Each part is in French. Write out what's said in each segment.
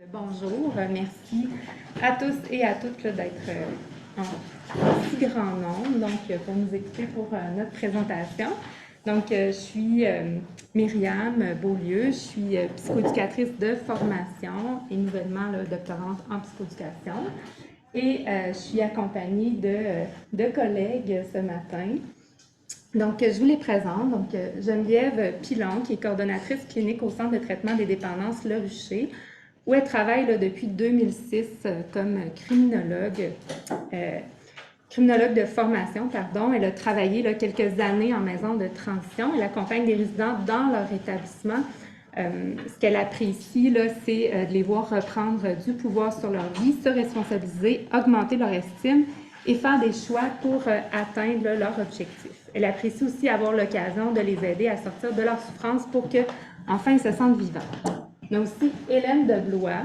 Bonjour, merci à tous et à toutes d'être en si grand nombre pour nous écouter pour notre présentation. Je suis Myriam Beaulieu, je suis psychoéducatrice de formation et nouvellement doctorante en psychoéducation. Et je suis accompagnée de collègues ce matin. Je vous les présente. Geneviève Pilon, qui est coordonnatrice clinique au Centre de traitement des dépendances Le Rucher, où elle travaille depuis 2006 comme criminologue de formation. Elle a travaillé quelques années en maison de transition. Elle accompagne des résidents dans leur établissement. Ce qu'elle apprécie, c'est de les voir reprendre du pouvoir sur leur vie, se responsabiliser, augmenter leur estime et faire des choix pour atteindre leur objectif. Elle apprécie aussi avoir l'occasion de les aider à sortir de leur souffrance pour qu'enfin ils se sentent vivants. On a aussi Hélène Deblois,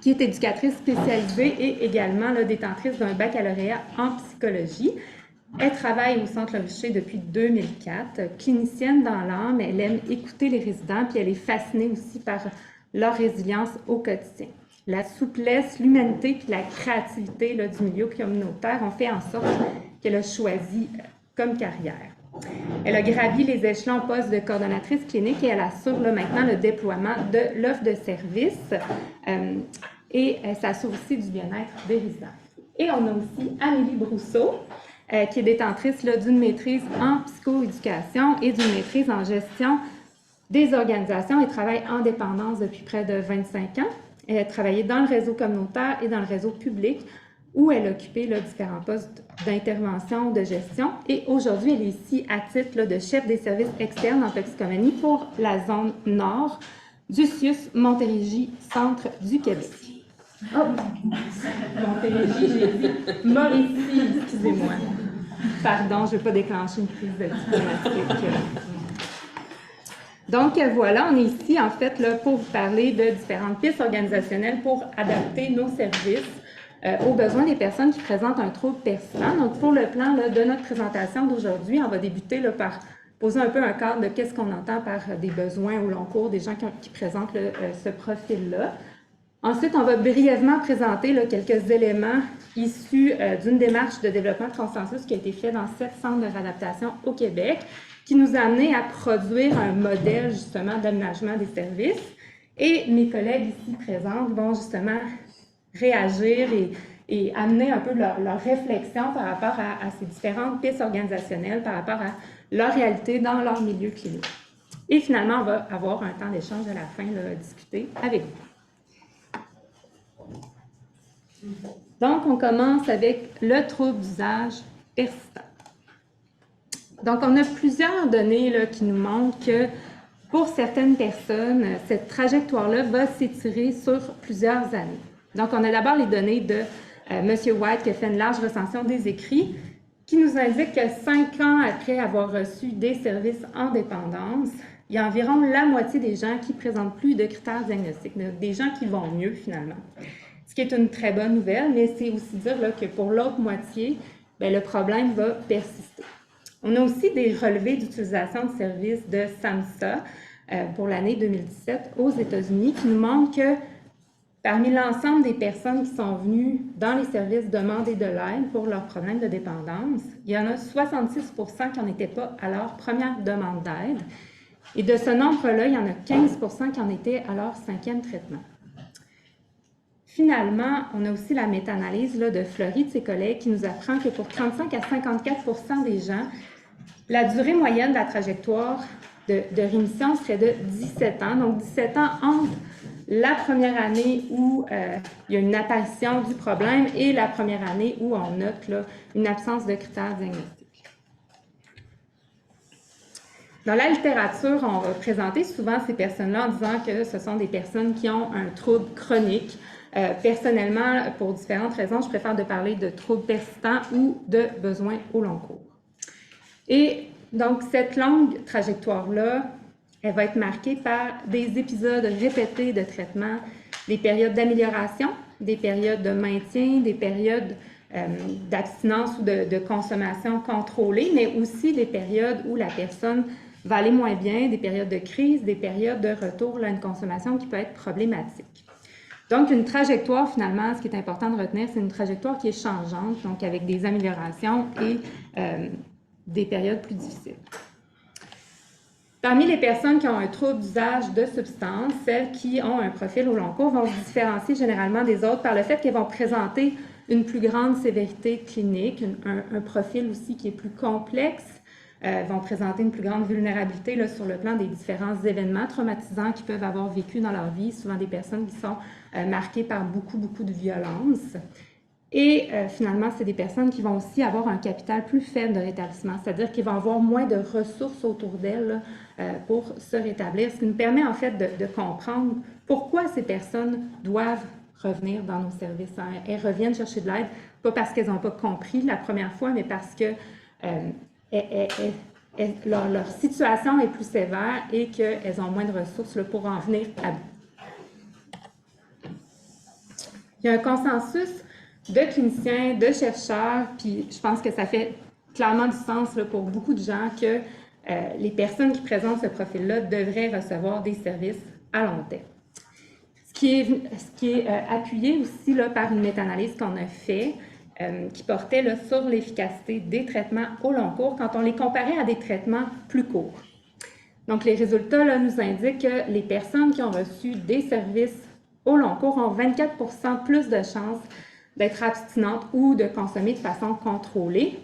qui est éducatrice spécialisée et également détentrice d'un baccalauréat en psychologie. Elle travaille au Centre Le Rucher depuis 2004, clinicienne dans l'âme. Elle aime écouter les résidents, puis elle est fascinée aussi par leur résilience au quotidien. La souplesse, l'humanité puis la créativité du milieu communautaire ont fait en sorte qu'elle a choisi comme carrière. Elle a gravi les échelons poste de coordonnatrice clinique et elle assure maintenant le déploiement de l'offre de services et elle s'assure aussi du bien-être des résidents. Et on a aussi Amélie Brousseau, qui est détentrice d'une maîtrise en psychoéducation et d'une maîtrise en gestion des organisations. Elle travaille en dépendance depuis près de 25 ans. Elle a travaillé dans le réseau communautaire et dans le réseau public, où elle a occupé différents postes d'intervention, de gestion. Et aujourd'hui, elle est ici à titre de chef des services externes en toxicomanie pour la zone nord du CIUS Montérégie, centre du Québec. Oh! Montérégie, j'ai dit Mauricie, excusez-moi. Pardon, je ne veux pas déclencher une crise diplomatique. Voilà, on est ici en fait pour vous parler de différentes pistes organisationnelles pour adapter nos services aux besoins des personnes qui présentent un trouble persistant. Donc, pour le plan de notre présentation d'aujourd'hui, on va débuter par poser un peu un cadre de qu'est-ce qu'on entend par des besoins au long cours des gens qui présentent ce profil-là. Ensuite, on va brièvement présenter quelques éléments issus d'une démarche de développement de consensus qui a été faite dans 7 centres de réadaptation au Québec, qui nous a amené à produire un modèle justement d'aménagement des services. Et mes collègues ici présents vont justement réagir et amener un peu leur réflexion par rapport à ces différentes pistes organisationnelles, par rapport à leur réalité dans leur milieu clinique. Et finalement, on va avoir un temps d'échange à la fin à discuter avec vous. Donc, on commence avec le trouble d'usage persistant. Donc, on a plusieurs données qui nous montrent que pour certaines personnes, cette trajectoire-là va s'étirer sur plusieurs années. Donc, on a d'abord les données de M. White qui a fait une large recension des écrits qui nous indique que 5 ans après avoir reçu des services en dépendance, il y a environ la moitié des gens qui ne présentent plus de critères diagnostiques, des gens qui vont mieux finalement. Ce qui est une très bonne nouvelle, mais c'est aussi dire que pour l'autre moitié, le problème va persister. On a aussi des relevés d'utilisation de services de SAMHSA pour l'année 2017 aux États-Unis qui nous montrent que parmi l'ensemble des personnes qui sont venues dans les services demander de l'aide pour leurs problèmes de dépendance, il y en a 66 qui n'en étaient pas à leur première demande d'aide. Et de ce nombre-là, il y en a 15 qui en étaient à leur 5e traitement. Finalement, on a aussi la méta-analyse de Fleury de ses collègues qui nous apprend que pour 35 à 54 des gens, la durée moyenne de la trajectoire de rémission serait de 17 ans. Donc, 17 ans entre la première année où il y a une apparition du problème et la première année où on note une absence de critères diagnostiques. Dans la littérature, on va présenter souvent ces personnes-là en disant que ce sont des personnes qui ont un trouble chronique. Personnellement, pour différentes raisons, je préfère de parler de troubles persistants ou de besoins au long cours. Et donc, cette longue trajectoire-là, elle va être marquée par des épisodes répétés de traitement, des périodes d'amélioration, des périodes de maintien, des périodes d'abstinence ou de consommation contrôlée, mais aussi des périodes où la personne va aller moins bien, des périodes de crise, des périodes de retour à une consommation qui peut être problématique. Donc, une trajectoire, finalement, ce qui est important de retenir, c'est une trajectoire qui est changeante, donc avec des améliorations et des périodes plus difficiles. Parmi les personnes qui ont un trouble d'usage de substances, celles qui ont un profil au long cours vont se différencier généralement des autres par le fait qu'elles vont présenter une plus grande sévérité clinique, un profil aussi qui est plus complexe, vont présenter une plus grande vulnérabilité là, sur le plan des différents événements traumatisants qu'ils peuvent avoir vécu dans leur vie, souvent des personnes qui sont marquées par beaucoup de violence. Et finalement, c'est des personnes qui vont aussi avoir un capital plus faible de rétablissement, c'est-à-dire qu'ils vont avoir moins de ressources autour d'elles pour se rétablir, ce qui nous permet en fait de comprendre pourquoi ces personnes doivent revenir dans nos services. Elles reviennent chercher de l'aide, pas parce qu'elles n'ont pas compris la première fois, mais parce que leur situation est plus sévère et qu'elles ont moins de ressources là, pour en venir à bout. Il y a un consensus de cliniciens, de chercheurs, puis je pense que ça fait clairement du sens là, pour beaucoup de gens que les personnes qui présentent ce profil-là devraient recevoir des services à long terme. Ce qui est appuyé aussi là, par une méta-analyse qu'on a fait, qui portait là, sur l'efficacité des traitements au long cours quand on les comparait à des traitements plus courts. Donc, les résultats là, nous indiquent que les personnes qui ont reçu des services au long cours ont 24% plus de chances d'être abstinentes ou de consommer de façon contrôlée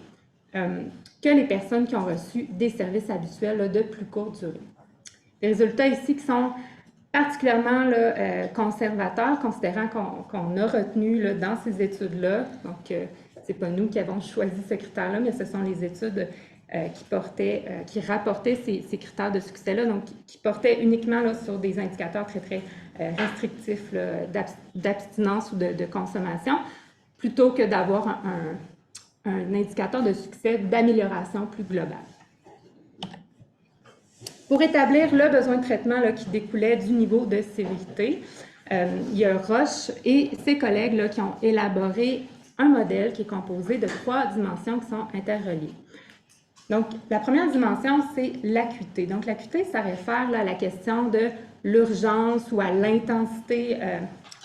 que les personnes qui ont reçu des services habituels là, de plus courte durée. Les résultats ici qui sont particulièrement là, conservateurs, considérant qu'on a retenu là, dans ces études-là, donc ce n'est pas nous qui avons choisi ce critère-là, mais ce sont les études qui rapportaient ces critères de succès-là, donc qui portaient uniquement là, sur des indicateurs très restrictifs d'abstinence ou de consommation, plutôt que d'avoir un indicateur de succès d'amélioration plus globale. Pour établir le besoin de traitement là, qui découlait du niveau de sévérité, il y a Roche et ses collègues là, qui ont élaboré un modèle qui est composé de 3 dimensions qui sont interreliées. Donc, la première dimension, c'est l'acuité. Donc, l'acuité, ça réfère là, à la question de l'urgence ou à l'intensité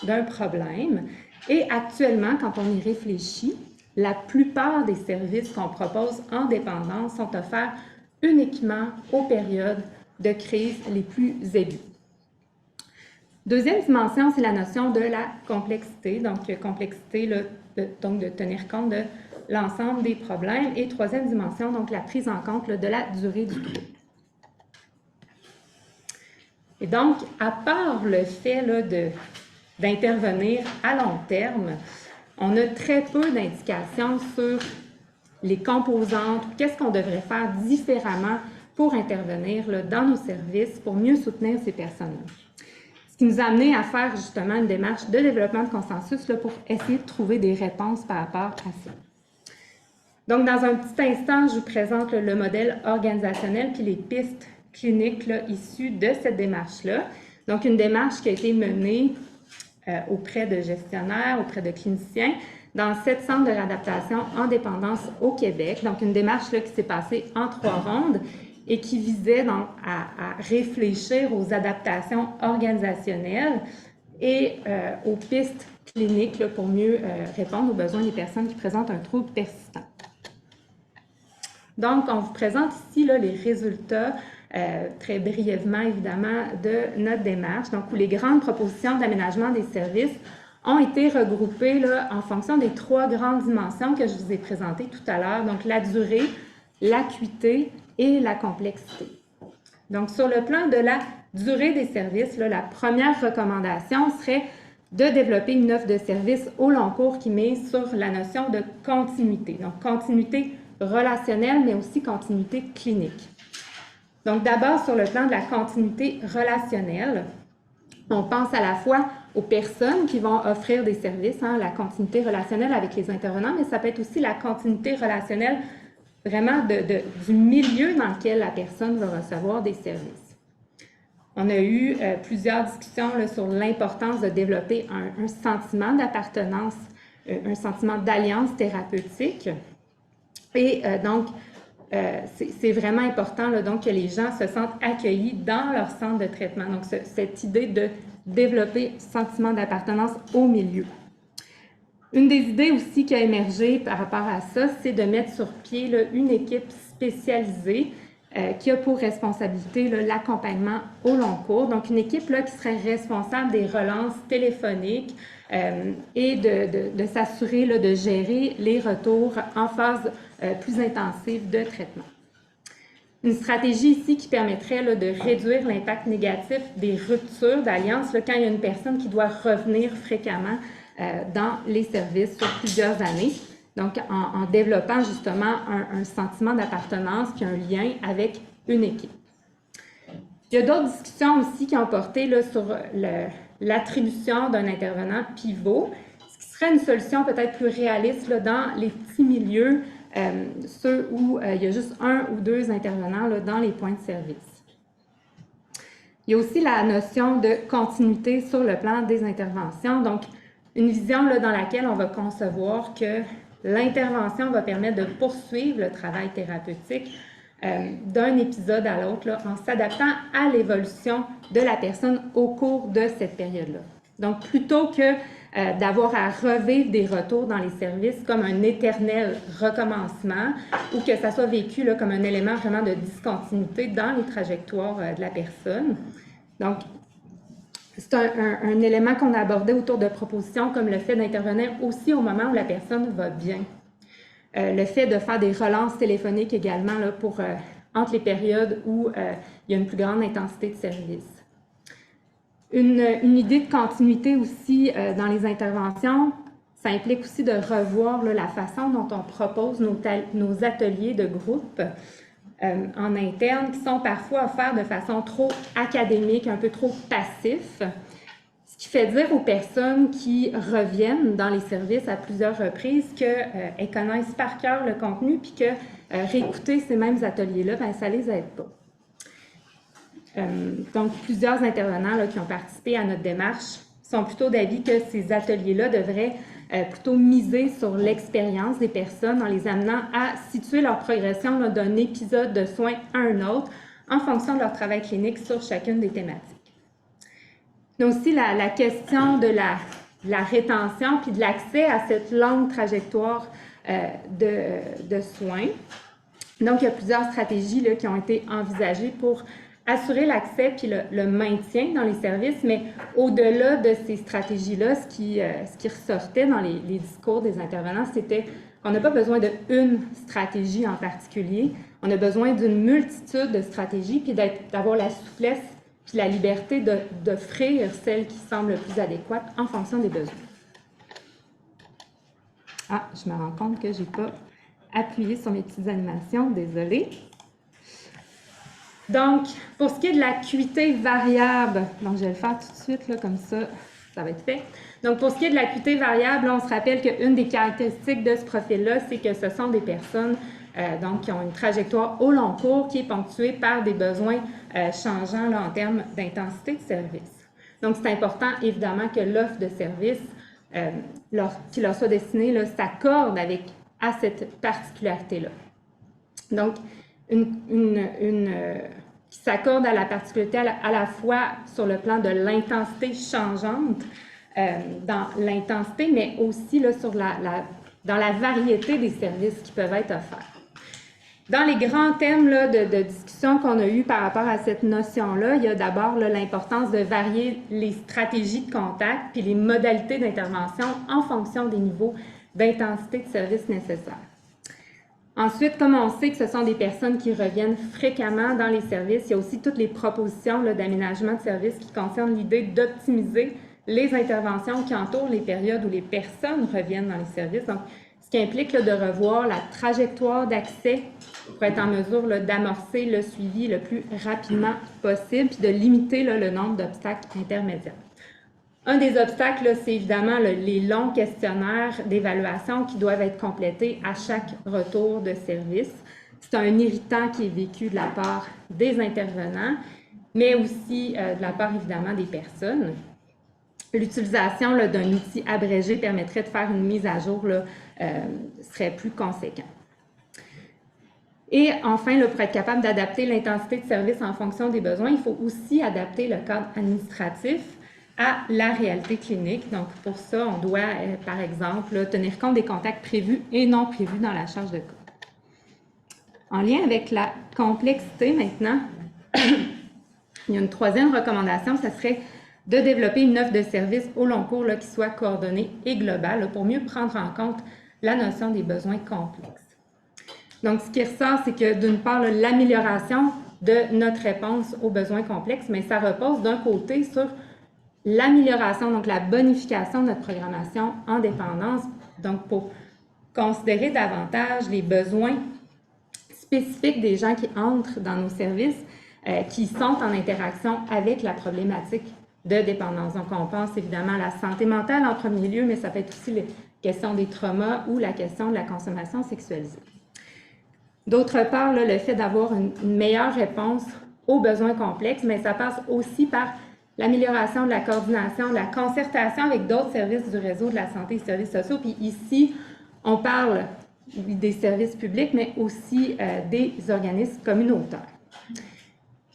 d'un problème. Et actuellement, quand on y réfléchit, la plupart des services qu'on propose en dépendance sont offerts uniquement aux périodes de crise les plus aiguës. Deuxième dimension, c'est la notion de la complexité. Donc, complexité, là, donc de tenir compte de l'ensemble des problèmes. Et troisième dimension, donc la prise en compte là, de la durée du trouble. Et donc, à part le fait d'intervenir à long terme, on a très peu d'indications sur les composantes, qu'est-ce qu'on devrait faire différemment pour intervenir là, dans nos services pour mieux soutenir ces personnes-là. Ce qui nous a amené à faire justement une démarche de développement de consensus là, pour essayer de trouver des réponses par rapport à ça. Donc, dans un petit instant, je vous présente le modèle organisationnel puis les pistes cliniques là, issues de cette démarche-là. Donc, une démarche qui a été menée auprès de gestionnaires, auprès de cliniciens, dans 7 centres de réadaptation en dépendance au Québec. Donc, une démarche là, qui s'est passée en 3 rondes et qui visait donc, à réfléchir aux adaptations organisationnelles et aux pistes cliniques là, pour mieux répondre aux besoins des personnes qui présentent un trouble persistant. Donc, on vous présente ici là, les résultats, très brièvement évidemment, de notre démarche, donc où les grandes propositions d'aménagement des services ont été regroupées là, en fonction des 3 grandes dimensions que je vous ai présentées tout à l'heure, donc la durée, l'acuité et la complexité. Donc, sur le plan de la durée des services, là, la première recommandation serait de développer une offre de services au long cours qui mise sur la notion de continuité. Donc, continuité relationnelle, mais aussi continuité clinique. Donc, d'abord, sur le plan de la continuité relationnelle, on pense à la fois aux personnes qui vont offrir des services, la continuité relationnelle avec les intervenants, mais ça peut être aussi la continuité relationnelle vraiment du milieu dans lequel la personne va recevoir des services. On a eu plusieurs discussions là, sur l'importance de développer un sentiment d'appartenance, un sentiment d'alliance thérapeutique. Et donc, c'est vraiment important là, donc, que les gens se sentent accueillis dans leur centre de traitement. Donc, cette idée de développer sentiment d'appartenance au milieu. Une des idées aussi qui a émergé par rapport à ça, c'est de mettre sur pied là, une équipe spécialisée qui a pour responsabilité l'accompagnement au long cours. Donc, une équipe là, qui serait responsable des relances téléphoniques et de s'assurer de gérer les retours en phase plus intensive de traitement. Une stratégie ici qui permettrait là, de réduire l'impact négatif des ruptures d'alliance quand il y a une personne qui doit revenir fréquemment dans les services sur plusieurs années. Donc, en développant justement un sentiment d'appartenance puis un lien avec une équipe. Il y a d'autres discussions aussi qui ont porté là, sur l'attribution d'un intervenant pivot, ce qui serait une solution peut-être plus réaliste là, dans les petits milieux, ceux où il y a juste un ou deux intervenants là, dans les points de service. Il y a aussi la notion de continuité sur le plan des interventions. Donc, une vision là, dans laquelle on va concevoir que l'intervention va permettre de poursuivre le travail thérapeutique d'un épisode à l'autre en s'adaptant à l'évolution de la personne au cours de cette période-là. Donc, plutôt que d'avoir à revivre des retours dans les services comme un éternel recommencement ou que ça soit vécu là, comme un élément vraiment de discontinuité dans les trajectoires de la personne. Donc, c'est un élément qu'on a abordé autour de propositions comme le fait d'intervenir aussi au moment où la personne va bien. Le fait de faire des relances téléphoniques également là, entre les périodes où il y a une plus grande intensité de service. Une idée de continuité aussi dans les interventions, ça implique aussi de revoir là, la façon dont on propose nos ateliers de groupe en interne qui sont parfois offerts de façon trop académique, un peu trop passif, ce qui fait dire aux personnes qui reviennent dans les services à plusieurs reprises qu'elles connaissent par cœur le contenu puis que réécouter ces mêmes ateliers-là, bien, ça ne les aide pas. Donc, plusieurs intervenants là, qui ont participé à notre démarche sont plutôt d'avis que ces ateliers-là devraient plutôt miser sur l'expérience des personnes en les amenant à situer leur progression d'un épisode de soins à un autre en fonction de leur travail clinique sur chacune des thématiques. Il y a aussi la question de la rétention puis de l'accès à cette longue trajectoire de soins. Donc, il y a plusieurs stratégies là, qui ont été envisagées pour assurer l'accès puis le maintien dans les services, mais au-delà de ces stratégies-là, ce qui ressortait dans les discours des intervenants, c'était qu'on n'a pas besoin d'une stratégie en particulier, on a besoin d'une multitude de stratégies, puis d'avoir la souplesse puis la liberté d'offrir celle qui semble le plus adéquate en fonction des besoins. Ah, je me rends compte que je n'ai pas appuyé sur mes petites animations, désolée. Donc, pour ce qui est de l'acuité variable, donc je vais le faire tout de suite, là, comme ça va être fait. Donc, pour ce qui est de l'acuité variable, là, on se rappelle qu'une des caractéristiques de ce profil-là, c'est que ce sont des personnes donc, qui ont une trajectoire au long cours qui est ponctuée par des besoins changeants là, en termes d'intensité de service. Donc, c'est important, évidemment, que l'offre de service qui leur soit destinée s'accorde à cette particularité-là. Donc, qui s'accorde à la particularité à la fois sur le plan de l'intensité changeante dans l'intensité, mais aussi là, dans la variété des services qui peuvent être offerts. Dans les grands thèmes là, de discussion qu'on a eus par rapport à cette notion-là, il y a d'abord l'importance de varier les stratégies de contact puis les modalités d'intervention en fonction des niveaux d'intensité de service nécessaires. Ensuite, comme on sait que ce sont des personnes qui reviennent fréquemment dans les services, il y a aussi toutes les propositions d'aménagement de services qui concernent l'idée d'optimiser les interventions qui entourent les périodes où les personnes reviennent dans les services. Donc, ce qui implique de revoir la trajectoire d'accès pour être en mesure d'amorcer le suivi le plus rapidement possible puis de limiter le nombre d'obstacles intermédiaires. Un des obstacles, c'est évidemment les longs questionnaires d'évaluation qui doivent être complétés à chaque retour de service. C'est un irritant qui est vécu de la part des intervenants, mais aussi de la part, évidemment, des personnes. L'utilisation d'un outil abrégé permettrait de faire une mise à jour serait plus conséquente. Et enfin, là, pour être capable d'adapter l'intensité de service en fonction des besoins, il faut aussi adapter le cadre administratif à la réalité clinique. Donc, pour ça, on doit, par exemple, là, tenir compte des contacts prévus et non prévus dans la charge de cas. En lien avec la complexité maintenant, il y a une troisième recommandation, ça serait de développer une offre de service au long cours là, qui soit coordonnée et globale là, pour mieux prendre en compte la notion des besoins complexes. Donc, ce qui ressort, c'est que d'une part, l'amélioration de notre réponse aux besoins complexes, mais ça repose d'un côté sur l'amélioration, donc la bonification de notre programmation en dépendance, donc pour considérer davantage les besoins spécifiques des gens qui entrent dans nos services, qui sont en interaction avec la problématique de dépendance. Donc, on pense évidemment à la santé mentale en premier lieu, mais ça peut être aussi la question des traumas ou la question de la consommation sexualisée. D'autre part, là, le fait d'avoir une meilleure réponse aux besoins complexes, mais ça passe aussi par l'amélioration de la coordination, de la concertation avec d'autres services du réseau de la santé et services sociaux. Puis ici, on parle des services publics, mais aussi des organismes communautaires.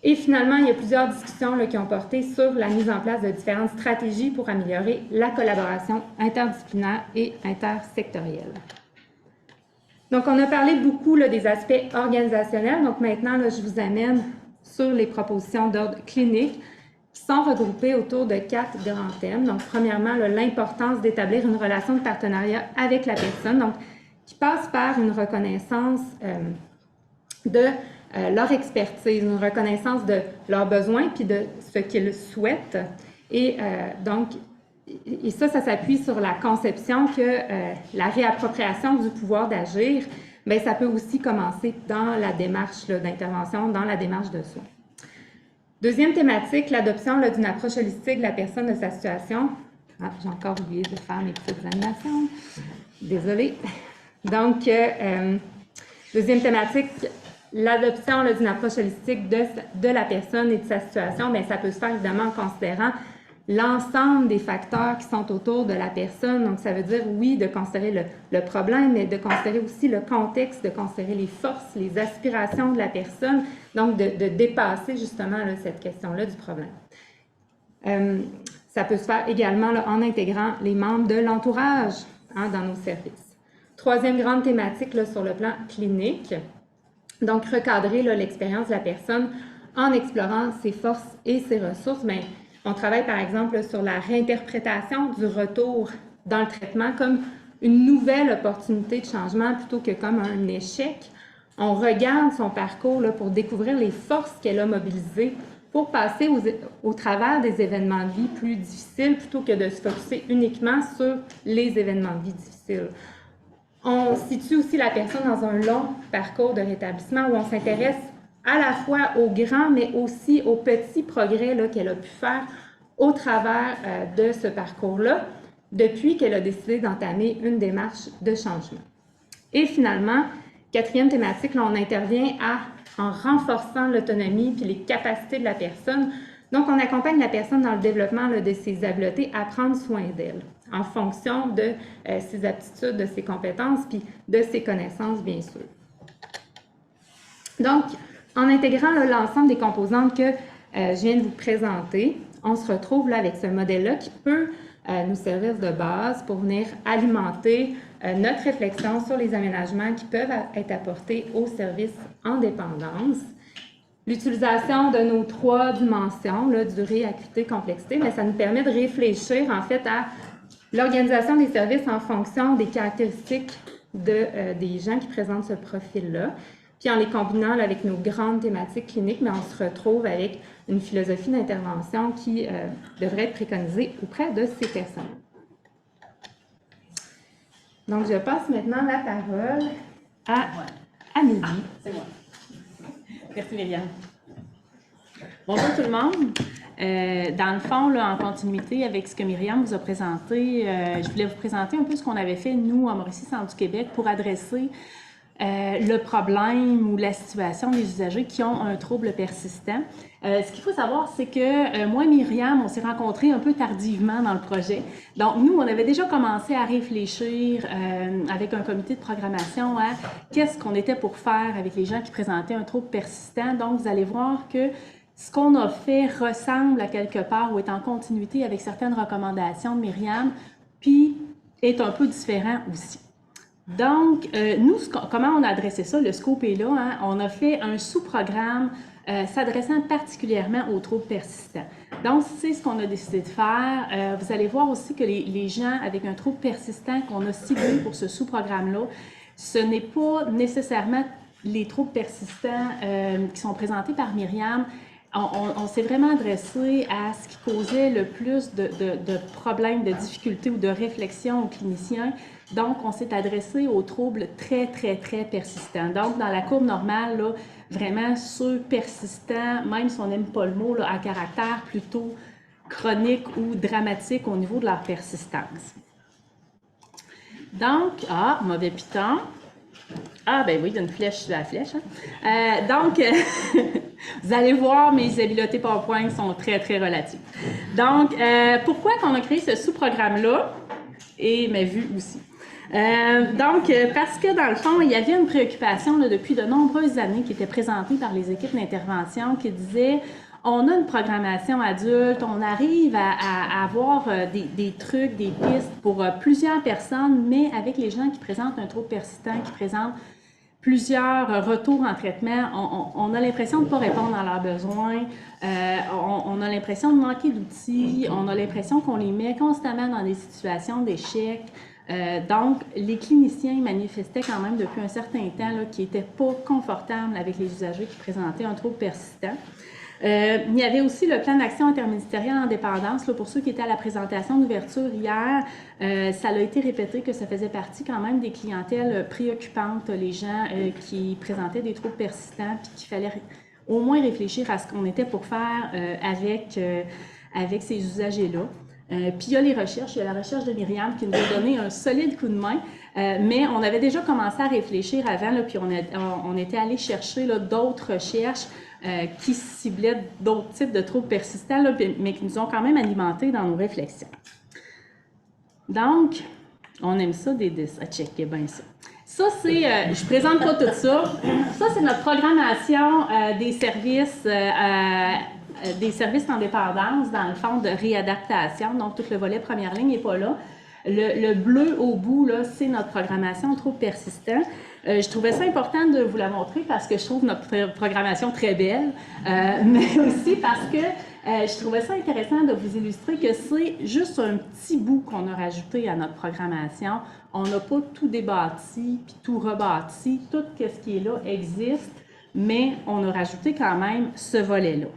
Et finalement, il y a plusieurs discussions là, qui ont porté sur la mise en place de différentes stratégies pour améliorer la collaboration interdisciplinaire et intersectorielle. Donc, on a parlé beaucoup là, des aspects organisationnels. Donc, maintenant, là, je vous amène sur les propositions d'ordre clinique qui sont regroupées autour de 4 grands thèmes. Donc, premièrement, l'importance d'établir une relation de partenariat avec la personne, donc qui passe par une reconnaissance de leur expertise, une reconnaissance de leurs besoins puis de ce qu'ils souhaitent. Et donc, et ça s'appuie sur la conception que la réappropriation du pouvoir d'agir, bien, ça peut aussi commencer dans la démarche d'intervention, dans la démarche de soins. Deuxième thématique, l'adoption d'une approche holistique de la personne, de sa situation. Ah, j'ai encore oublié de faire mes petites animations. Désolée. Donc, deuxième thématique, l'adoption d'une approche holistique de la personne et de sa situation, bien, ça peut se faire évidemment en considérant l'ensemble des facteurs qui sont autour de la personne. Donc, ça veut dire, oui, de considérer le problème, mais de considérer aussi le contexte, de considérer les forces, les aspirations de la personne, donc de dépasser justement là, cette question-là du problème. Ça peut se faire également là, en intégrant les membres de l'entourage dans nos services. Troisième grande thématique là, sur le plan clinique, donc recadrer l'expérience de la personne en explorant ses forces et ses ressources. Bien, on travaille par exemple sur la réinterprétation du retour dans le traitement comme une nouvelle opportunité de changement plutôt que comme un échec. On regarde son parcours là, pour découvrir les forces qu'elle a mobilisées pour passer au travers des événements de vie plus difficiles plutôt que de se focusser uniquement sur les événements de vie difficiles. On situe aussi la personne dans un long parcours de rétablissement où on s'intéresse à la fois aux grands, mais aussi aux petits progrès qu'elle a pu faire au travers de ce parcours-là, depuis qu'elle a décidé d'entamer une démarche de changement. Et finalement, quatrième thématique, là, on intervient en renforçant l'autonomie puis les capacités de la personne. Donc, on accompagne la personne dans le développement de ses habiletés à prendre soin d'elle, en fonction de ses aptitudes, de ses compétences, puis de ses connaissances, bien sûr. Donc, en intégrant l'ensemble des composantes que je viens de vous présenter, on se retrouve là avec ce modèle-là qui peut nous servir de base pour venir alimenter notre réflexion sur les aménagements qui peuvent être apportés aux services en dépendance. L'utilisation de nos 3 dimensions, là, durée, acuité, complexité, mais ça nous permet de réfléchir en fait à l'organisation des services en fonction des caractéristiques des gens qui présentent ce profil-là. Puis en les combinant là, avec nos grandes thématiques cliniques, mais on se retrouve avec une philosophie d'intervention qui devrait être préconisée auprès de ces personnes. Donc, je passe maintenant la parole à Amélie. C'est moi. Merci, Myriam. Bonjour tout le monde. Dans le fond, là, en continuité avec ce que Myriam vous a présenté, je voulais vous présenter un peu ce qu'on avait fait, nous, à Mauricie Centre du Québec, pour adresser le problème ou la situation des usagers qui ont un trouble persistant. Ce qu'il faut savoir, c'est que moi et Myriam, on s'est rencontrés un peu tardivement dans le projet. Donc, nous, on avait déjà commencé à réfléchir avec un comité de programmation à qu'est-ce qu'on était pour faire avec les gens qui présentaient un trouble persistant. Donc, vous allez voir que ce qu'on a fait ressemble à quelque part ou est en continuité avec certaines recommandations de Myriam, puis est un peu différent aussi. Donc, nous, comment on a adressé ça? Le scope est là. Hein? On a fait un sous-programme s'adressant particulièrement aux troubles persistants. Donc, c'est ce qu'on a décidé de faire. Vous allez voir aussi que les gens avec un trouble persistant qu'on a ciblé pour ce sous-programme-là, ce n'est pas nécessairement les troubles persistants qui sont présentés par Myriam. On s'est vraiment adressé à ce qui causait le plus de problèmes, de difficultés ou de réflexion aux cliniciens. Donc, on s'est adressé aux troubles très, très, très persistants. Donc, dans la courbe normale, là, vraiment ceux persistants, même si on n'aime pas le mot, là, à caractère plutôt chronique ou dramatique au niveau de leur persistance. Donc, mauvais piton. Ben oui, il y a une flèche sur la flèche. Hein? Donc, vous allez voir, mes habiletés PowerPoint sont très, très relatives. Donc, pourquoi qu'on a créé ce sous-programme-là? Et mes vues aussi. Donc, parce que dans le fond, il y avait une préoccupation là, depuis de nombreuses années qui était présentée par les équipes d'intervention qui disait on a une programmation adulte, on arrive à avoir des trucs, des pistes pour plusieurs personnes, mais avec les gens qui présentent un trouble persistant, qui présentent plusieurs retours en traitement, on a l'impression de ne pas répondre à leurs besoins, on a l'impression de manquer d'outils, on a l'impression qu'on les met constamment dans des situations d'échec. Donc, les cliniciens manifestaient quand même depuis un certain temps qu'ils n'étaient pas confortables avec les usagers qui présentaient un trouble persistant. Il y avait aussi le plan d'action interministériel en dépendance. Là, pour ceux qui étaient à la présentation d'ouverture hier, ça a été répété que ça faisait partie quand même des clientèles préoccupantes, les gens qui présentaient des troubles persistants, puis qu'il fallait au moins réfléchir à ce qu'on était pour faire avec ces usagers-là. Puis il y a les recherches, il y a la recherche de Myriam qui nous a donné un solide coup de main, mais on avait déjà commencé à réfléchir avant, là, puis on était allé chercher d'autres recherches qui ciblaient d'autres types de troubles persistants, là, mais qui nous ont quand même alimentés dans nos réflexions. Donc, on aime ça, des 10. Checkez bien ça. Ça, c'est, je présente pas tout ça. Ça, c'est notre programmation des services en dépendance, dans le fond, de réadaptation. Donc, tout le volet première ligne n'est pas là. Le bleu au bout, là, c'est notre programmation troubles persistants. Je trouvais ça important de vous la montrer parce que je trouve notre programmation très belle, mais aussi parce que je trouvais ça intéressant de vous illustrer que c'est juste un petit bout qu'on a rajouté à notre programmation. On n'a pas tout débâti puis tout rebâti. Tout ce qui est là existe, mais on a rajouté quand même ce volet-là.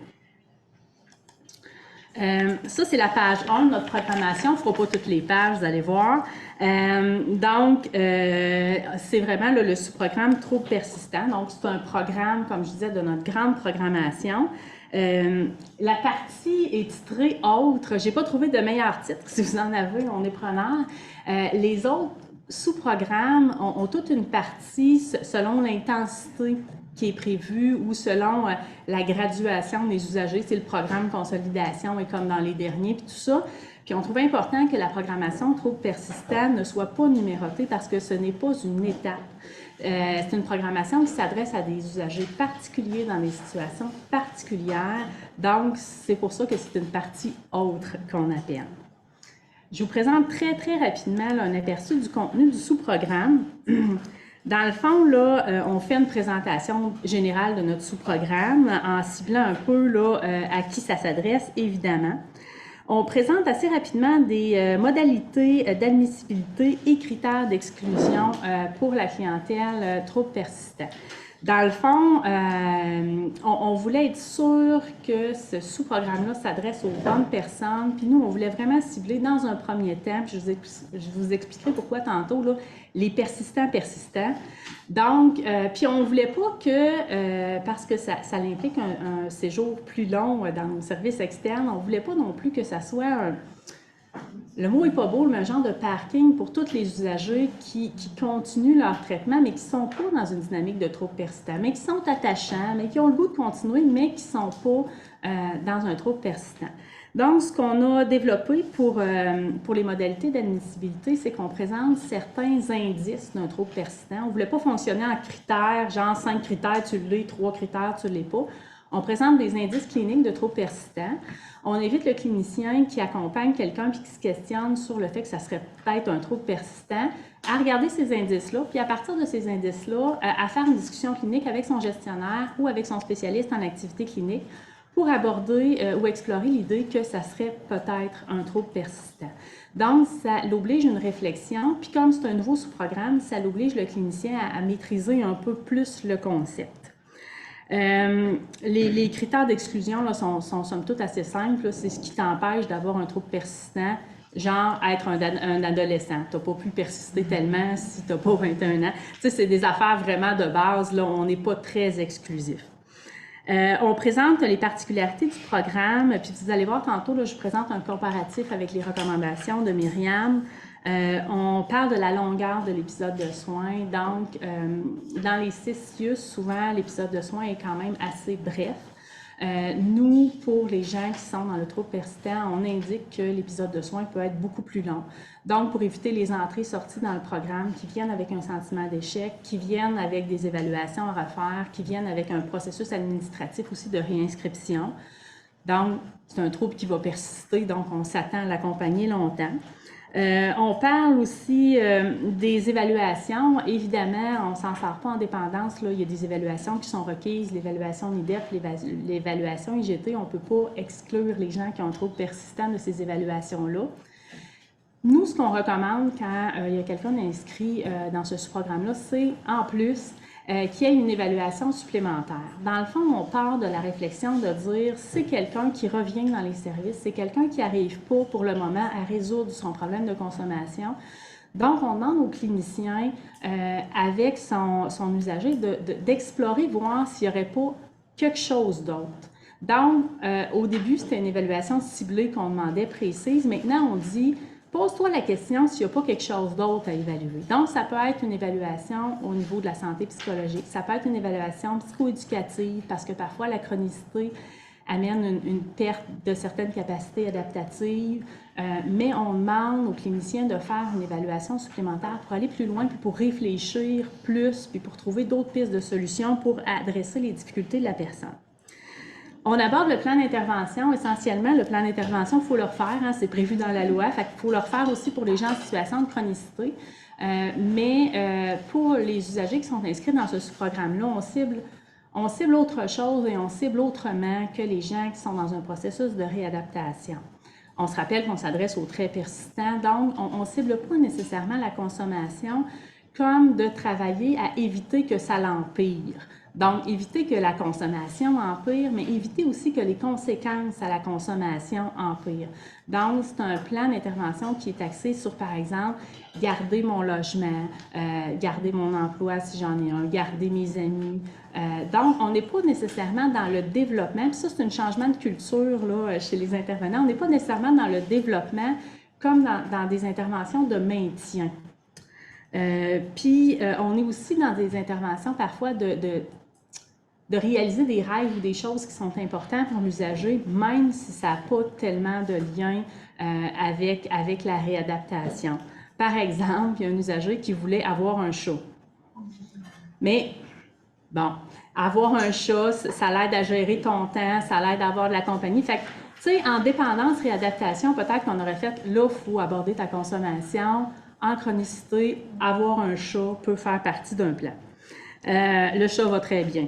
Ça, c'est la page 1 de notre programmation. On ne fera pas toutes les pages, vous allez voir. Donc, c'est vraiment le sous-programme troubles persistants. Donc, c'est un programme, comme je disais, de notre grande programmation. La partie est titrée « Autres ». Je n'ai pas trouvé de meilleur titre. Si vous en avez, on est preneur. Les autres sous-programmes ont toute une partie selon l'intensité qui est prévu ou selon la graduation des usagers. C'est le programme consolidation et comme dans les derniers, puis tout ça. Puis on trouvait important que la programmation troubles persistants ne soit pas numérotée parce que ce n'est pas une étape. C'est une programmation qui s'adresse à des usagers particuliers dans des situations particulières. Donc, c'est pour ça que c'est une partie autre qu'on appelle. Je vous présente très, très rapidement là, un aperçu du contenu du sous-programme. Dans le fond, là, on fait une présentation générale de notre sous-programme en ciblant un peu là, à qui ça s'adresse, évidemment. On présente assez rapidement des modalités d'admissibilité et critères d'exclusion pour la clientèle troubles persistants. Dans le fond, on voulait être sûr que ce sous-programme-là s'adresse aux bonnes personnes. Puis nous, on voulait vraiment cibler dans un premier temps, puis je vous expliquerai pourquoi tantôt, là, les persistants. Donc, puis on ne voulait pas que, parce que ça implique un séjour plus long dans nos services externes, on ne voulait pas non plus que ça soit le mot est pas beau, mais un genre de parking pour tous les usagers qui continuent leur traitement, mais qui ne sont pas dans une dynamique de trouble persistant, mais qui sont attachants, mais qui ont le goût de continuer, mais qui ne sont pas dans un trouble persistant. Donc, ce qu'on a développé pour les modalités d'admissibilité, c'est qu'on présente certains indices d'un trouble persistant. On ne voulait pas fonctionner en critères, genre 5 critères, tu l'es, 3 critères, tu ne l'es pas. On présente des indices cliniques de trouble persistant. On invite le clinicien qui accompagne quelqu'un puis qui se questionne sur le fait que ça serait peut-être un trouble persistant à regarder ces indices-là, puis à partir de ces indices-là, à faire une discussion clinique avec son gestionnaire ou avec son spécialiste en activité clinique pour aborder ou explorer l'idée que ça serait peut-être un trouble persistant. Donc, ça l'oblige une réflexion, puis comme c'est un nouveau sous-programme, ça l'oblige le clinicien à maîtriser un peu plus le concept. Les critères d'exclusion là, sont somme toute assez simples. C'est ce qui t'empêche d'avoir un trouble persistant, genre être un adolescent. Tu n'as pas pu persister tellement si tu n'as pas 21 ans. Tu sais, c'est des affaires vraiment de base. Là, on n'est pas très exclusif. On présente les particularités du programme, puis vous allez voir tantôt, là, je présente un comparatif avec les recommandations de Myriam. On parle de la longueur de l'épisode de soins. Donc, dans les 6 CIUS, souvent, l'épisode de soins est quand même assez bref. Nous, pour les gens qui sont dans le trouble persistant, on indique que l'épisode de soins peut être beaucoup plus long. Donc, pour éviter les entrées-sorties dans le programme qui viennent avec un sentiment d'échec, qui viennent avec des évaluations à refaire, qui viennent avec un processus administratif aussi de réinscription. Donc, c'est un trouble qui va persister, donc on s'attend à l'accompagner longtemps. On parle aussi des évaluations. Évidemment, on ne s'en sort pas en dépendance. Là. Il y a des évaluations qui sont requises, l'évaluation NIDEF, l'évaluation IGT. On ne peut pas exclure les gens qui ont un trouble persistant de ces évaluations-là. Nous, ce qu'on recommande quand il y a quelqu'un inscrit dans ce sous-programme-là, c'est en plus qu'il y ait une évaluation supplémentaire. Dans le fond, on part de la réflexion de dire c'est quelqu'un qui revient dans les services, c'est quelqu'un qui n'arrive pas pour le moment à résoudre son problème de consommation. Donc, on demande aux cliniciens, avec son usager, d'explorer, voir s'il n'y aurait pas quelque chose d'autre. Donc, au début, c'était une évaluation ciblée qu'on demandait précise. Maintenant, on dit pose-toi la question s'il n'y a pas quelque chose d'autre à évaluer. Donc, ça peut être une évaluation au niveau de la santé psychologique, ça peut être une évaluation psychoéducative parce que parfois la chronicité amène une perte de certaines capacités adaptatives, mais on demande aux cliniciens de faire une évaluation supplémentaire pour aller plus loin, puis pour réfléchir plus, puis pour trouver d'autres pistes de solutions pour adresser les difficultés de la personne. On aborde le plan d'intervention. Essentiellement, le plan d'intervention, il faut le refaire. Hein, c'est prévu dans la loi. Fait qu'il faut le refaire aussi pour les gens en situation de chronicité. Mais pour les usagers qui sont inscrits dans ce sous-programme-là, on cible autre chose et on cible autrement que les gens qui sont dans un processus de réadaptation. On se rappelle qu'on s'adresse aux très persistants. Donc, on ne cible pas nécessairement la consommation comme de travailler à éviter que ça l'empire. Donc, éviter que la consommation empire, mais éviter aussi que les conséquences à la consommation empirent. Donc, c'est un plan d'intervention qui est axé sur, par exemple, garder mon logement, garder mon emploi si j'en ai un, garder mes amis. Donc, on n'est pas nécessairement dans le développement, puis ça, c'est un changement de culture là, chez les intervenants. On n'est pas nécessairement dans le développement comme dans des interventions de maintien. Puis, on est aussi dans des interventions parfois de réaliser des rêves ou des choses qui sont importantes pour l'usager, même si ça n'a pas tellement de lien avec la réadaptation. Par exemple, il y a un usager qui voulait avoir un chat. Mais, bon, avoir un chat, ça l'aide à gérer ton temps, ça l'aide à avoir de la compagnie. Fait que, tu sais, en dépendance, réadaptation, peut-être qu'on aurait fait, là, il faut aborder ta consommation. En chronicité, avoir un chat peut faire partie d'un plan. Le chat va très bien.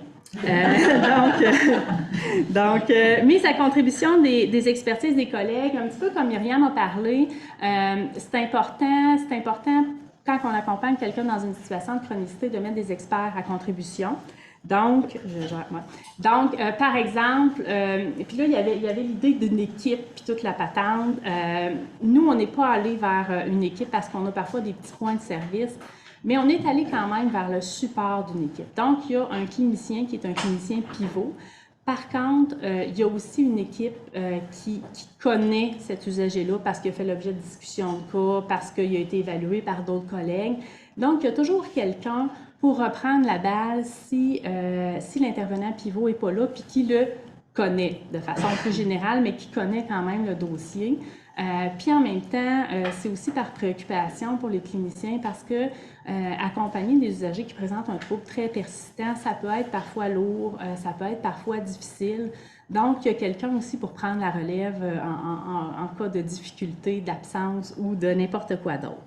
Mais sa contribution des expertises des collègues, un petit peu comme Myriam a parlé, c'est important quand on accompagne quelqu'un dans une situation de chronicité de mettre des experts à contribution. Donc, par exemple, puis là, il y avait l'idée d'une équipe, puis toute la patente. Nous, on n'est pas allé vers une équipe parce qu'on a parfois des petits points de service, mais on est allé quand même vers le support d'une équipe. Donc, il y a un clinicien qui est un clinicien pivot. Par contre, il y a aussi une équipe qui connaît cet usager-là parce qu'il a fait l'objet de discussions de cas, parce qu'il a été évalué par d'autres collègues. Donc, il y a toujours quelqu'un pour reprendre la balle si l'intervenant pivot n'est pas là, puis qui le connaît de façon plus générale, mais qui connaît quand même le dossier. Puis en même temps, c'est aussi par préoccupation pour les cliniciens parce que accompagner des usagers qui présentent un trouble très persistant, ça peut être parfois lourd, ça peut être parfois difficile. Donc, il y a quelqu'un aussi pour prendre la relève en cas de difficulté, d'absence ou de n'importe quoi d'autre.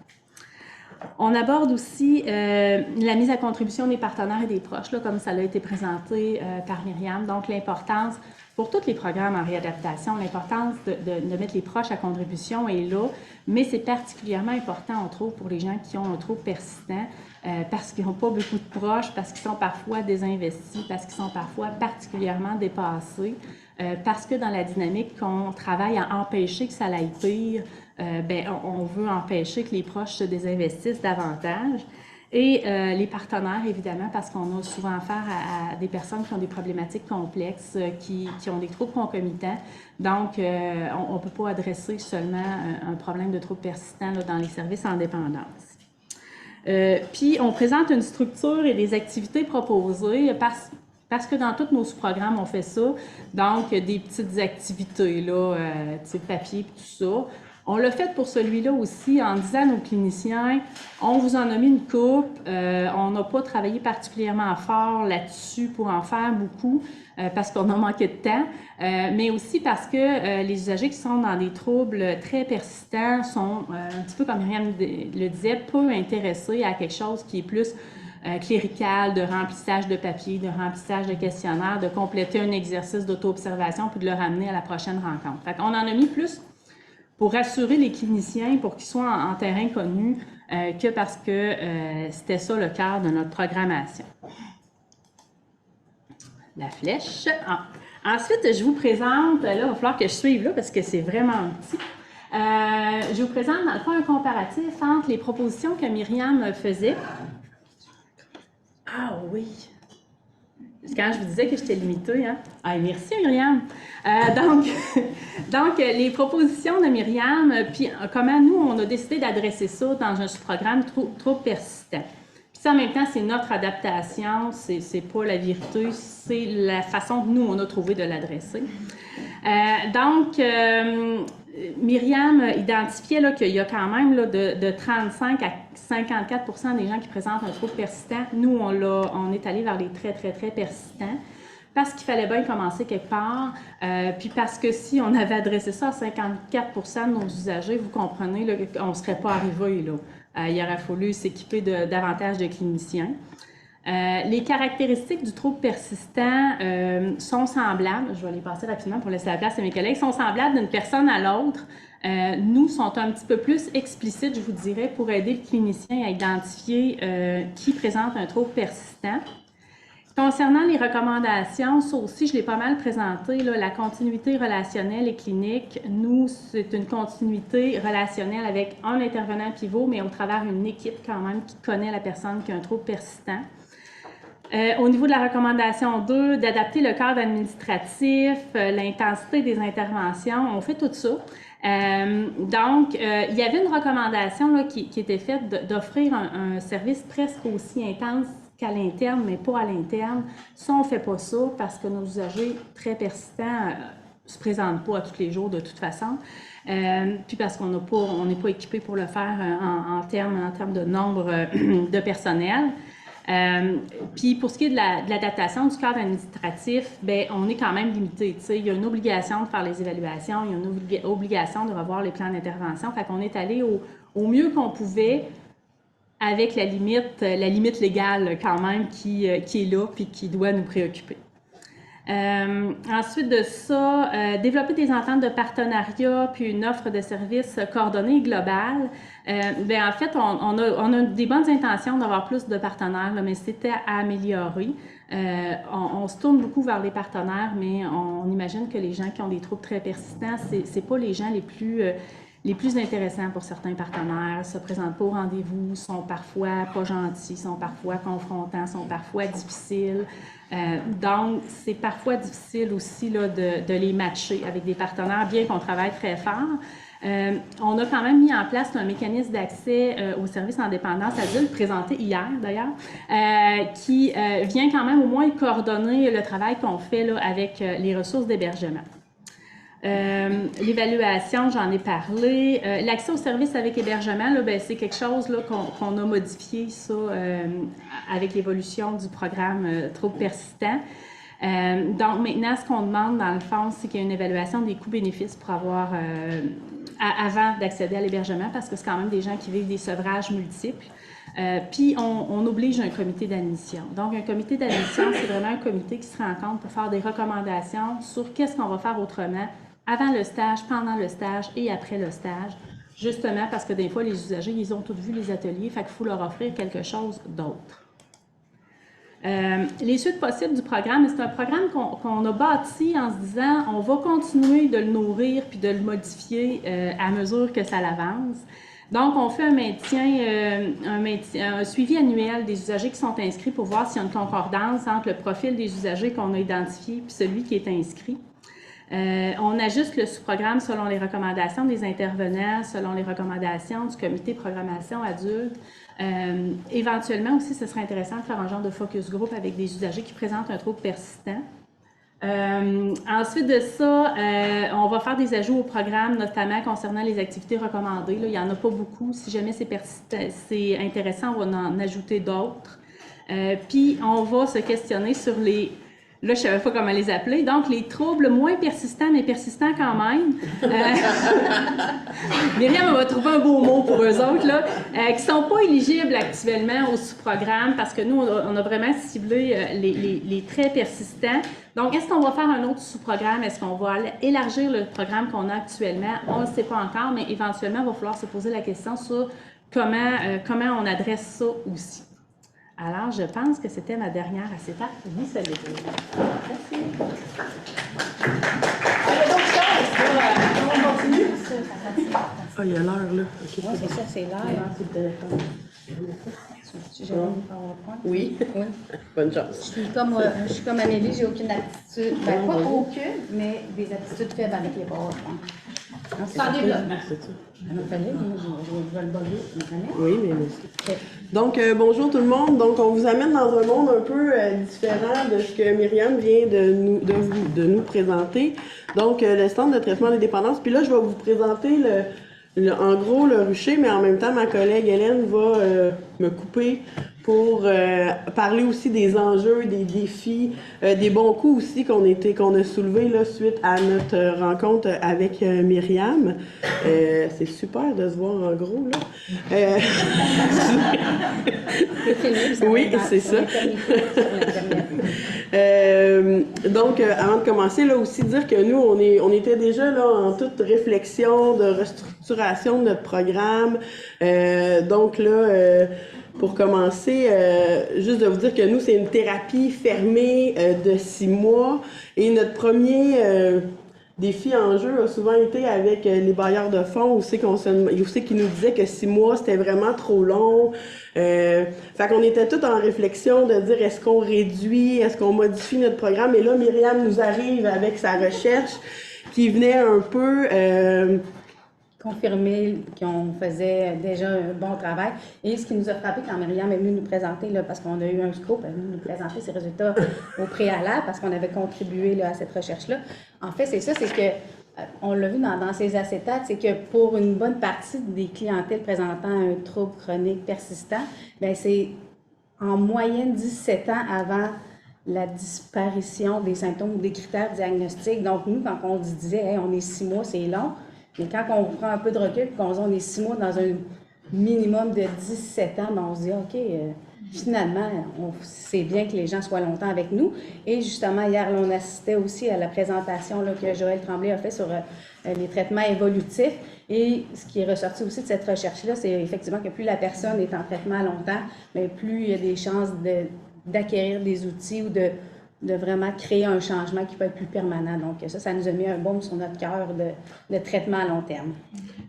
On aborde aussi la mise à contribution des partenaires et des proches, là, comme ça a été présenté par Myriam. Donc, l'importance, pour tous les programmes en réadaptation, l'importance de mettre les proches à contribution est là, mais c'est particulièrement important, on trouve, pour les gens qui ont un trouble persistant, parce qu'ils n'ont pas beaucoup de proches, parce qu'ils sont parfois désinvestis, parce qu'ils sont parfois particulièrement dépassés, parce que dans la dynamique qu'on travaille à empêcher que ça aille pire, on veut empêcher que les proches se désinvestissent davantage. Et les partenaires, évidemment, parce qu'on a souvent affaire à des personnes qui ont des problématiques complexes, qui ont des troubles concomitants. Donc, on ne peut pas adresser seulement un problème de trouble persistant là, dans les services en dépendance. Puis, on présente une structure et des activités proposées parce que dans tous nos sous-programmes, on fait ça. Donc, des petites activités, là, papier et tout ça. On l'a fait pour celui-là aussi en disant à nos cliniciens, on vous en a mis une coupe, on n'a pas travaillé particulièrement fort là-dessus pour en faire beaucoup parce qu'on a manqué de temps, mais aussi parce que les usagers qui sont dans des troubles très persistants sont, un petit peu comme Myriam le disait, peu intéressés à quelque chose qui est plus clérical, de remplissage de papier, de remplissage de questionnaire, de compléter un exercice d'auto-observation puis de le ramener à la prochaine rencontre. Fait qu'on en a mis plus pour rassurer les cliniciens, pour qu'ils soient en terrain connu, que parce que c'était ça le cœur de notre programmation. La flèche. Ensuite, je vous présente, là, il va falloir que je suive là parce que c'est vraiment petit. Je vous présente dans le fond un comparatif entre les propositions que Myriam faisait. Ah oui! Quand je vous disais que j'étais limitée, hein? Ah, merci Myriam! Donc, les propositions de Myriam, puis comment nous, on a décidé d'adresser ça dans un sous-programme trop persistant. Puis ça, en même temps, c'est notre adaptation, c'est pas la vérité, c'est la façon que nous, on a trouvé de l'adresser. Myriam identifiait qu'il y a quand même là, de 35 à 54% des gens qui présentent un trouble persistant. Nous, on est allé vers les très, très, très persistants parce qu'il fallait bien commencer quelque part, puis parce que si on avait adressé ça à 54% de nos usagers, vous comprenez qu'on ne serait pas arrivé là. Il aurait fallu s'équiper davantage de cliniciens. Les caractéristiques du trouble persistant sont semblables, je vais les passer rapidement pour laisser la place à mes collègues, sont semblables d'une personne à l'autre. Nous, sont un petit peu plus explicites, je vous dirais, pour aider le clinicien à identifier qui présente un trouble persistant. Concernant les recommandations, ça aussi, je l'ai pas mal présenté, là, la continuité relationnelle et clinique. Nous, c'est une continuité relationnelle avec un intervenant pivot, mais au travers d'une équipe quand même qui connaît la personne qui a un trouble persistant. Au niveau de la recommandation 2, d'adapter le cadre administratif, l'intensité des interventions, on fait tout ça. Donc, il y avait une recommandation là, qui était faite d'offrir un service presque aussi intense qu'à l'interne, mais pas à l'interne. Ça, on ne fait pas ça parce que nos usagers très persistants ne se présentent pas à tous les jours de toute façon. Puis parce qu'on n'est pas équipé pour le faire en termes de nombre de personnel. Puis pour ce qui est de l'adaptation du cadre administratif, bien, on est quand même limité. Il y a une obligation de faire les évaluations, il y a une obligation de revoir les plans d'intervention. Fait qu'on est allé au mieux qu'on pouvait avec la limite légale quand même qui est là puis qui doit nous préoccuper. Ensuite de ça, développer des ententes de partenariat puis une offre de services coordonnée et globale. En fait, on a des bonnes intentions d'avoir plus de partenaires, là, mais c'était à améliorer. On se tourne beaucoup vers les partenaires, mais on imagine que les gens qui ont des troubles très persistants, c'est pas les gens les plus les plus intéressants pour certains partenaires, ne se présentent pas au rendez-vous, sont parfois pas gentils, sont parfois confrontants, sont parfois difficiles. Donc, c'est parfois difficile aussi là, de les matcher avec des partenaires, bien qu'on travaille très fort. On a quand même mis en place un mécanisme d'accès aux services en dépendance adulte, présenté hier d'ailleurs, qui vient quand même au moins coordonner le travail qu'on fait là, avec les ressources d'hébergement. L'évaluation, j'en ai parlé. L'accès aux services avec hébergement, c'est quelque chose là, qu'on a modifié ça, avec l'évolution du programme Troubles persistants. Donc maintenant, ce qu'on demande dans le fond, c'est qu'il y ait une évaluation des coûts-bénéfices pour avoir, avant d'accéder à l'hébergement, parce que c'est quand même des gens qui vivent des sevrages multiples. Puis on oblige un comité d'admission. Donc un comité d'admission, c'est vraiment un comité qui se rencontre pour faire des recommandations sur qu'est-ce qu'on va faire autrement avant le stage, pendant le stage et après le stage, justement parce que des fois, les usagers, ils ont tous vu les ateliers, fait qu'il faut leur offrir quelque chose d'autre. Les suites possibles du programme, c'est un programme qu'on a bâti en se disant on va continuer de le nourrir puis de le modifier à mesure que ça l'avance. Donc, on fait un suivi annuel des usagers qui sont inscrits pour voir s'il y a une concordance entre le profil des usagers qu'on a identifié puis celui qui est inscrit. On ajuste le sous-programme selon les recommandations des intervenants, selon les recommandations du comité programmation adulte. Éventuellement aussi, ce serait intéressant de faire un genre de focus group avec des usagers qui présentent un trouble persistant. Ensuite de ça, on va faire des ajouts au programme, notamment concernant les activités recommandées. Là, il n'y en a pas beaucoup. Si jamais c'est intéressant, on va en ajouter d'autres. Puis, on va se questionner sur les... Là, je ne savais pas comment les appeler. Donc, les troubles moins persistants, mais persistants quand même. Myriam va trouver un beau mot pour eux autres, là, qui ne sont pas éligibles actuellement au sous-programme parce que nous, on a vraiment ciblé les très persistants. Donc, est-ce qu'on va faire un autre sous-programme? Est-ce qu'on va élargir le programme qu'on a actuellement? On ne sait pas encore, mais éventuellement, il va falloir se poser la question sur comment on adresse ça aussi. Alors, je pense que c'était ma dernière à cette étape. Oui, ça l'est. Merci. On continue? Ah, il y a l'heure, là. Okay. Oui, c'est ça, c'est l'heure. Oui. Bonne chance. Je suis comme Amélie, j'ai aucune aptitude. Ben, pas aucune, mais des aptitudes faibles avec les PowerPoint. C'est en développement. Oui, mais merci. Donc, bonjour tout le monde. Donc, on vous amène dans un monde un peu différent de ce que Myriam vient de nous présenter. Donc, le centre de traitement des dépendances. Puis là, je vais vous présenter en gros le rucher, mais en même temps, ma collègue Hélène va me couper pour parler aussi des enjeux, des défis, des bons coups aussi qu'on a soulevés là, suite à notre rencontre avec Myriam. C'est super de se voir en gros, là. Oui, c'est ça. Donc, avant de commencer, là aussi dire que nous, on était déjà là en toute réflexion de restructuration de notre programme. Donc là, pour commencer, juste de vous dire que nous, c'est une thérapie fermée de 6 mois. Et notre premier défi en jeu a souvent été avec les bailleurs de fonds, aussi qui nous disaient que 6 mois, c'était vraiment trop long. Fait qu'on était tous en réflexion de dire est-ce qu'on réduit, est-ce qu'on modifie notre programme. Et là, Myriam nous arrive avec sa recherche qui venait un peu... confirmer qu'on faisait déjà un bon travail. Et ce qui nous a frappé quand Myriam est venue nous présenter, là, parce qu'on a eu un scoop, elle est venue nous présenter ses résultats au préalable, parce qu'on avait contribué là, à cette recherche-là. En fait, c'est ça, c'est que, on l'a vu dans ces acétates, c'est que pour une bonne partie des clientèles présentant un trouble chronique persistant, bien, c'est en moyenne 17 ans avant la disparition des symptômes ou des critères diagnostiques. Donc, nous, quand on disait hey, on est 6 mois, c'est long, mais quand on prend un peu de recul et qu'on dit on est 6 mois dans un minimum de 17 ans, ben on se dit OK, finalement, c'est bien que les gens soient longtemps avec nous. Et justement, hier, là, on assistait aussi à la présentation là, que Joël Tremblay a fait sur les traitements évolutifs. Et ce qui est ressorti aussi de cette recherche-là, c'est effectivement que plus la personne est en traitement longtemps, bien, plus il y a des chances d'acquérir des outils ou de de vraiment créer un changement qui peut être plus permanent. Donc ça nous a mis un baume sur notre cœur de traitement à long terme.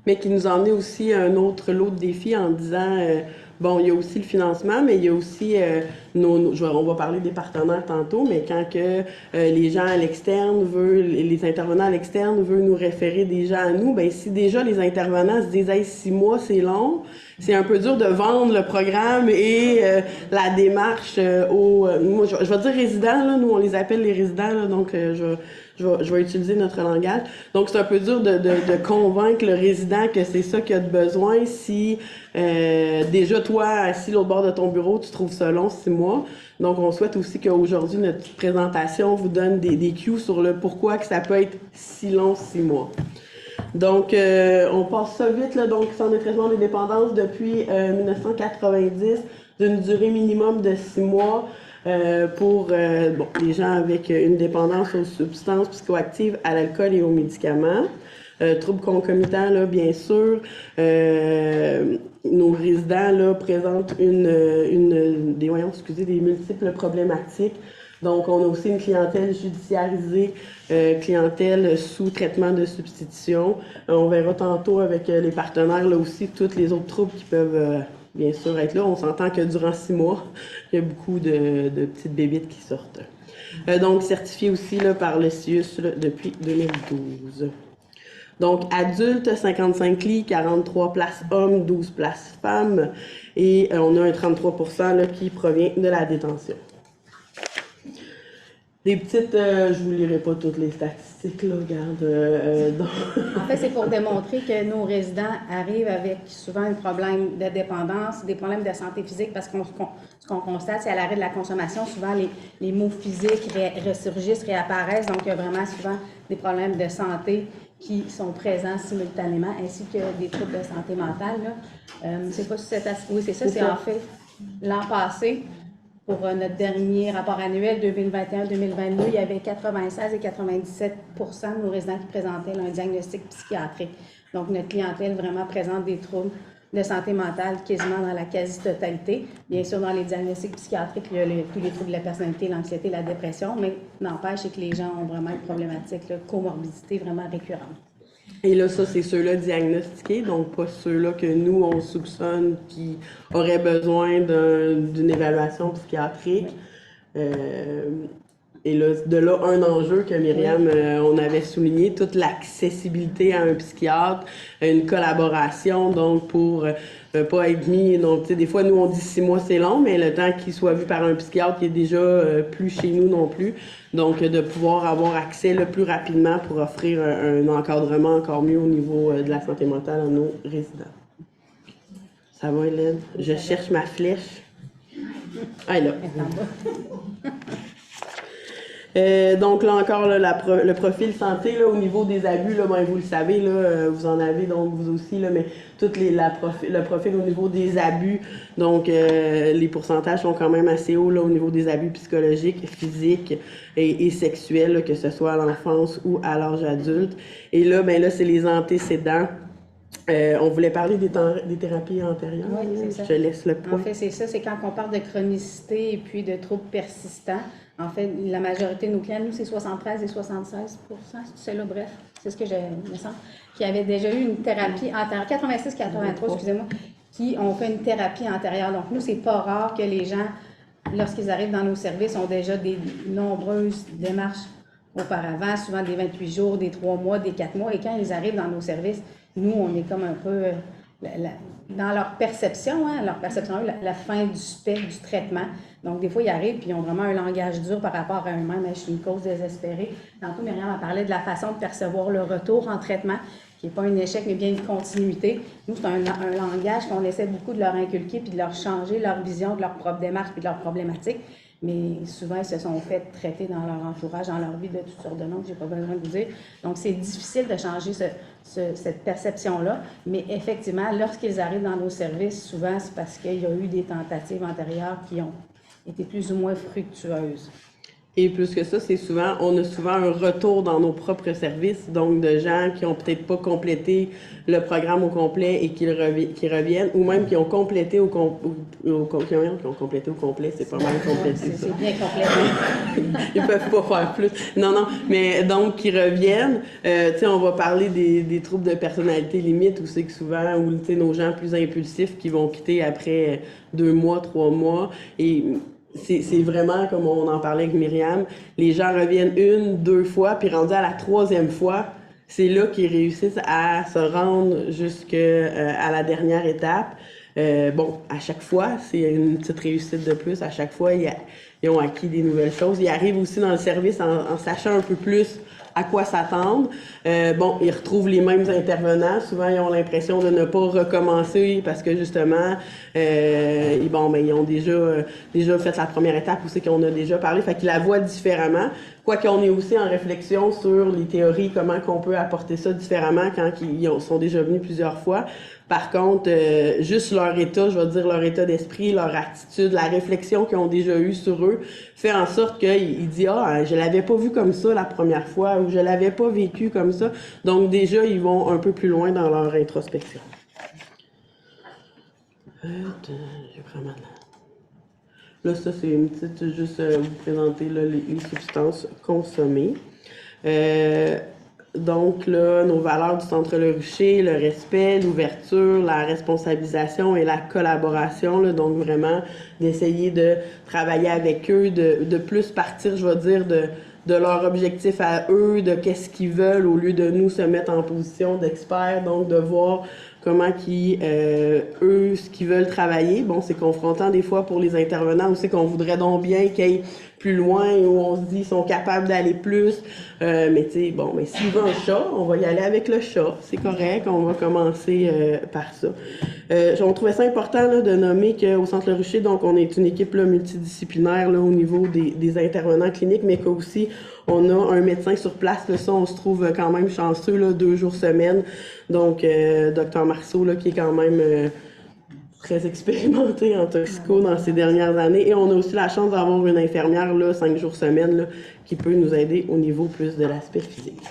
Mais qui nous a emmené aussi un autre lot de défis en disant, bon, il y a aussi le financement, mais il y a aussi, on va parler des partenaires tantôt, mais quand que les gens à l'externe les intervenants à l'externe veulent nous référer des gens à nous, ben si déjà les intervenants se disent, hey, 6 mois, c'est long, c'est un peu dur de vendre le programme et la démarche moi, je vais dire résidents, là, nous on les appelle les résidents, là, donc je vais utiliser notre langage. Donc, c'est un peu dur de convaincre le résident que c'est ça qu'il a de besoin si déjà toi, assis l'autre bord de ton bureau, tu trouves ça long 6 mois. Donc, on souhaite aussi qu'aujourd'hui, notre présentation vous donne des cues sur le pourquoi que ça peut être si long 6 mois. Donc, on passe ça vite, là. Donc, Centre de traitement des dépendances depuis 1990, d'une durée minimum de 6 mois. Pour les gens avec une dépendance aux substances psychoactives, à l'alcool et aux médicaments. Troubles concomitants, là, bien sûr. Nos résidents là, présentent des multiples problématiques. Donc, on a aussi une clientèle judiciarisée, clientèle sous traitement de substitution. On verra tantôt avec les partenaires là aussi tous les autres troubles qui peuvent bien sûr être là. On s'entend que durant 6 mois, il y a beaucoup de petites bébites qui sortent. Donc, certifié aussi là, par le CIUS là, depuis 2012. Donc, adultes, 55 lits, 43 places hommes, 12 places femmes. Et on a un 33% là, qui provient de la détention. Des petites, je vous lirai pas toutes les statistiques, là, regarde. En fait, c'est pour démontrer que nos résidents arrivent avec souvent un problème de dépendance, des problèmes de santé physique, parce que ce qu'on constate, c'est à l'arrêt de la consommation, souvent les maux physiques ressurgissent, réapparaissent, donc il y a vraiment souvent des problèmes de santé qui sont présents simultanément, ainsi que des troubles de santé mentale. C'est pas oui, c'est ça, c'est en fait l'an passé. Pour notre dernier rapport annuel 2021-2022, il y avait 96 et 97 de nos résidents qui présentaient un diagnostic psychiatrique. Donc, notre clientèle vraiment présente des troubles de santé mentale quasiment dans la quasi-totalité. Bien sûr, dans les diagnostics psychiatriques, il y a tous les troubles de la personnalité, l'anxiété, la dépression, mais n'empêche que les gens ont vraiment une problématique, là, comorbidité vraiment récurrente. Et là, ça, c'est ceux-là diagnostiqués, donc pas ceux-là que nous, on soupçonne qui auraient besoin d'une évaluation psychiatrique. Et là, de là, un enjeu que Myriam, on avait souligné, toute l'accessibilité à un psychiatre, une collaboration, donc pour pas être mis, donc tu sais, des fois, nous, on dit 6 mois, c'est long, mais le temps qu'il soit vu par un psychiatre qui est déjà plus chez nous non plus. Donc, de pouvoir avoir accès le plus rapidement pour offrir un encadrement encore mieux au niveau de la santé mentale à nos résidents. Ça va, Hélène? Je cherche ma flèche. Ah, là. Donc là encore, là, le profil santé là, au niveau des abus, là, ben, vous le savez, là, vous en avez donc vous aussi, là, mais le profil au niveau des abus, donc les pourcentages sont quand même assez hauts là, au niveau des abus psychologiques, physiques et sexuels, là, que ce soit à l'enfance ou à l'âge adulte. Et là, ben là, c'est les antécédents. On voulait parler des thérapies antérieures. Oui, c'est ça. Je te laisse le point. En fait, c'est ça, c'est quand on parle de chronicité et puis de troubles persistants. En fait, la majorité de nos clients, nous, c'est 73 et 76 c'est là, bref, c'est ce que je me sens, qui avaient déjà eu une thérapie antérieure, 86-83, excusez-moi, qui ont fait une thérapie antérieure. Donc, nous, c'est pas rare que les gens, lorsqu'ils arrivent dans nos services, ont déjà des nombreuses démarches auparavant, souvent des 28 jours, des 3 mois, des 4 mois, et quand ils arrivent dans nos services, nous, on est comme un peu dans leur perception, la fin du spectre du traitement. Donc, des fois, ils arrivent et ils ont vraiment un langage dur par rapport à eux-mêmes. Je suis une cause désespérée. Tantôt, Myriam a parlé de la façon de percevoir le retour en traitement, qui n'est pas un échec, mais bien une continuité. Nous, c'est un langage qu'on essaie beaucoup de leur inculquer puis de leur changer leur vision de leur propre démarche puis de leurs problématiques. Mais souvent, ils se sont fait traiter dans leur entourage, dans leur vie de toutes sortes de noms que je n'ai pas besoin de vous dire. Donc, c'est difficile de changer cette perception-là. Mais effectivement, lorsqu'ils arrivent dans nos services, souvent, c'est parce qu'il y a eu des tentatives antérieures qui ont été plus ou moins fructueuses. Et plus que ça, on a souvent un retour dans nos propres services, donc de gens qui ont peut-être pas complété le programme au complet et qui reviennent, ou même qui ont complété qui ont complété au complet, c'est pas mal complété ça. C'est bien complété. Ils peuvent pas faire plus. Non, mais donc qui reviennent. Tu sais, on va parler des troubles de personnalité limite, où c'est que souvent, ou tu sais, nos gens plus impulsifs qui vont quitter après 2 mois, 3 mois, et c'est vraiment, comme on en parlait avec Myriam, les gens reviennent 1, 2 fois, puis rendus à la 3e fois, c'est là qu'ils réussissent à se rendre jusqu'à la dernière étape. Bon, à chaque fois, c'est une petite réussite de plus. À chaque fois, ils ont acquis des nouvelles choses. Ils arrivent aussi dans le service en sachant un peu plus à quoi s'attendre. Bon, ils retrouvent les mêmes intervenants. Souvent, ils ont l'impression de ne pas recommencer parce que justement, ils ont déjà fait la première étape où c'est qu'on a déjà parlé. Fait qu'ils la voient différemment. Quoique on est aussi en réflexion sur les théories, comment qu'on peut apporter ça différemment quand ils sont déjà venus plusieurs fois. Par contre, juste leur état, je vais dire leur état d'esprit, leur attitude, la réflexion qu'ils ont déjà eue sur eux, fait en sorte qu'ils disent « Ah, je l'avais pas vu comme ça la première fois » ou « Je l'avais pas vécu comme ça ». Donc déjà, ils vont un peu plus loin dans leur introspection. Là, ça, c'est une petite, juste vous présenter là, les substances consommées. Donc, là, nos valeurs du Centre Le Rucher, le respect, l'ouverture, la responsabilisation et la collaboration, là, donc vraiment d'essayer de travailler avec eux, de plus partir, je vais dire, de leur objectif à eux, de qu'est-ce qu'ils veulent, au lieu de nous se mettre en position d'experts, donc de voir comment eux, ce qu'ils veulent travailler. Bon, c'est confrontant des fois pour les intervenants aussi qu'on voudrait donc bien qu'ils aillent plus loin, où on se dit qu'ils sont capables d'aller plus. Mais tu sais, bon, mais s'il veut un chat, on va y aller avec le chat. C'est correct, on va commencer par ça. On trouvait ça important là, de nommer qu'au Centre Le Rucher, donc on est une équipe là, multidisciplinaire là, au niveau des intervenants cliniques, mais qu'aussi on a un médecin sur place. Là, ça, on se trouve quand même chanceux, là, 2 jours semaine. Donc, Dr Marceau, là, qui est quand même très expérimenté en toxico dans ces dernières années. Et on a aussi la chance d'avoir une infirmière, là, 5 jours semaine, là, qui peut nous aider au niveau plus de l'aspect physique.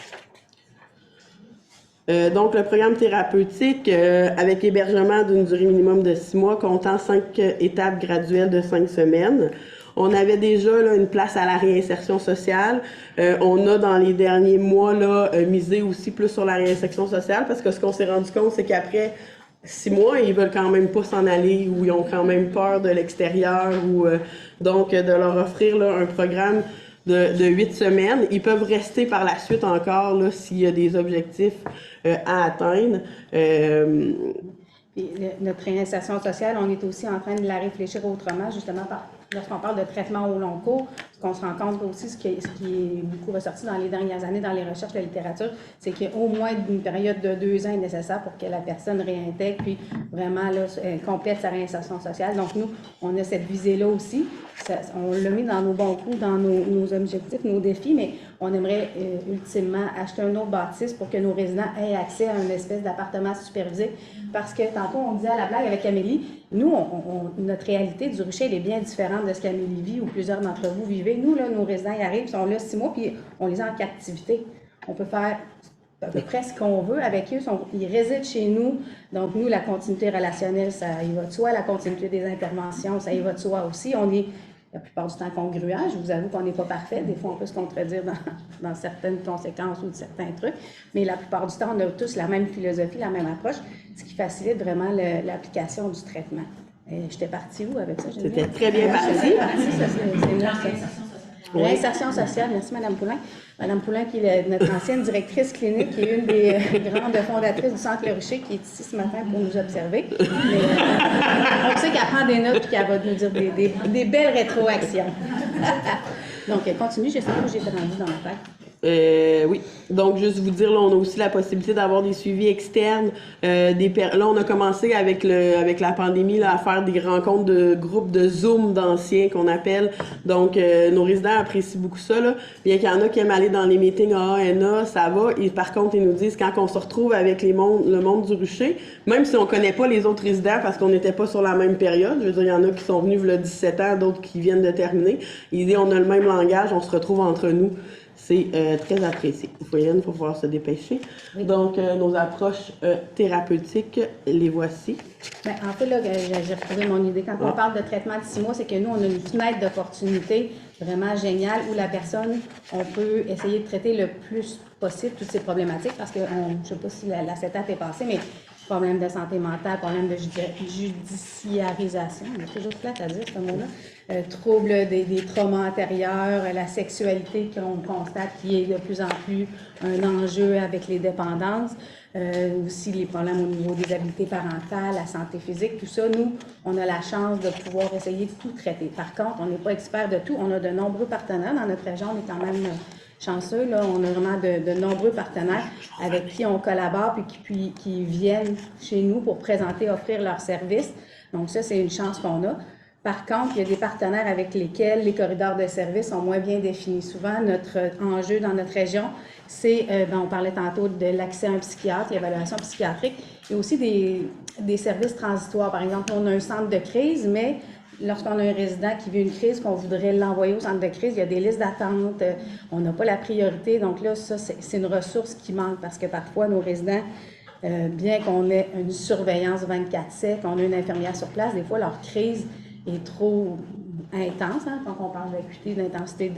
Donc, le programme thérapeutique, avec hébergement d'une durée minimum de 6 mois, comptant 5 étapes graduelles de 5 semaines. On avait déjà là, une place à la réinsertion sociale. On a, dans les derniers mois, là, misé aussi plus sur la réinsertion sociale parce que ce qu'on s'est rendu compte, c'est qu'après 6 mois, ils veulent quand même pas s'en aller ou ils ont quand même peur de l'extérieur. Donc, de leur offrir là, un programme de 8 semaines. Ils peuvent rester par la suite encore là, s'il y a des objectifs à atteindre. Puis notre réinsertion sociale, on est aussi en train de la réfléchir autrement, justement, lorsqu'on parle de traitement au long cours, ce qu'on se rend compte aussi, ce qui est beaucoup ressorti dans les dernières années dans les recherches de la littérature, c'est qu'au moins une période de 2 ans est nécessaire pour que la personne réintègre, puis vraiment là, complète sa réinsertion sociale. Donc nous, on a cette visée-là aussi. On l'a mis dans nos bons coups, dans nos objectifs, nos défis, mais on aimerait ultimement acheter un autre bâtisse pour que nos résidents aient accès à une espèce d'appartement supervisé. Parce que tantôt, on disait à la blague avec Amélie, nous, notre réalité du Rucher, elle est bien différente de ce qu'Amélie vit ou plusieurs d'entre vous vivez. Nous, là, nos résidents, ils arrivent, ils sont là 6 mois, puis on les a en captivité. On peut faire à peu près ce qu'on veut avec eux. Ils résident chez nous. Donc, nous, la continuité relationnelle, ça y va de soi. La continuité des interventions, ça y va de soi aussi. On est la plupart du temps congruent. Je vous avoue qu'on n'est pas parfait. Des fois, on peut se contredire dans certaines conséquences ou de certains trucs. Mais la plupart du temps, on a tous la même philosophie, la même approche, ce qui facilite vraiment l'application du traitement. J'étais partie où avec ça? C'était très bien parti. Réinsertion sociale, merci Mme Poulin. Mme Poulin, qui est notre ancienne directrice clinique, qui est une des grandes fondatrices du Centre Le Rucher, qui est ici ce matin pour nous observer. Mais, on sait qu'elle prend des notes et qu'elle va nous dire des belles rétroactions. Donc, continue, je sais pas où j'étais rendue dans ma tête. Oui. Donc, juste vous dire, là, on a aussi la possibilité d'avoir des suivis externes. Là, on a commencé avec la pandémie là, à faire des rencontres de groupes de Zoom d'anciens qu'on appelle. Donc, nos résidents apprécient beaucoup ça. Là. Bien qu'il y en a qui aiment aller dans les meetings AANA, ça va. Et par contre, ils nous disent quand on se retrouve avec le monde du rucher, même si on connaît pas les autres résidents parce qu'on n'était pas sur la même période, je veux dire, il y en a qui sont venus il y a 17 ans, d'autres qui viennent de terminer. Ils disent on a le même langage, on se retrouve entre nous. C'est très apprécié. Il faut pouvoir se dépêcher. Oui. Donc, nos approches thérapeutiques, les voici. Bien, en fait, là, j'ai retrouvé mon idée. Quand on parle de traitement de 6 mois, c'est que nous, on a une fenêtre d'opportunité vraiment géniale où la personne, on peut essayer de traiter le plus possible toutes ces problématiques parce que, je ne sais pas si la CETAP est passée, mais problèmes de santé mentale, problèmes de judiciarisation, on est toujours plate à dire ce mot-là, troubles des traumas antérieurs, la sexualité qu'on constate qui est de plus en plus un enjeu avec les dépendances, aussi les problèmes au niveau des habiletés parentales, la santé physique, tout ça, nous, on a la chance de pouvoir essayer de tout traiter. Par contre, on n'est pas expert de tout, on a de nombreux partenaires dans notre région, on est quand même chanceux, là, on a vraiment de nombreux partenaires avec qui on collabore puis qui viennent chez nous pour présenter, offrir leurs services. Donc ça, c'est une chance qu'on a. Par contre, il y a des partenaires avec lesquels les corridors de services sont moins bien définis. Souvent, notre enjeu dans notre région, c'est, on parlait tantôt de l'accès à un psychiatre, l'évaluation psychiatrique, et aussi des services transitoires. Par exemple, on a un centre de crise, mais lorsqu'on a un résident qui vit une crise, qu'on voudrait l'envoyer au centre de crise, il y a des listes d'attente, on n'a pas la priorité. Donc là, ça, c'est une ressource qui manque parce que parfois, nos résidents, bien qu'on ait une surveillance 24/7, qu'on ait une infirmière sur place, des fois, leur crise est trop intense. Hein, quand on parle d'acuité, d'intensité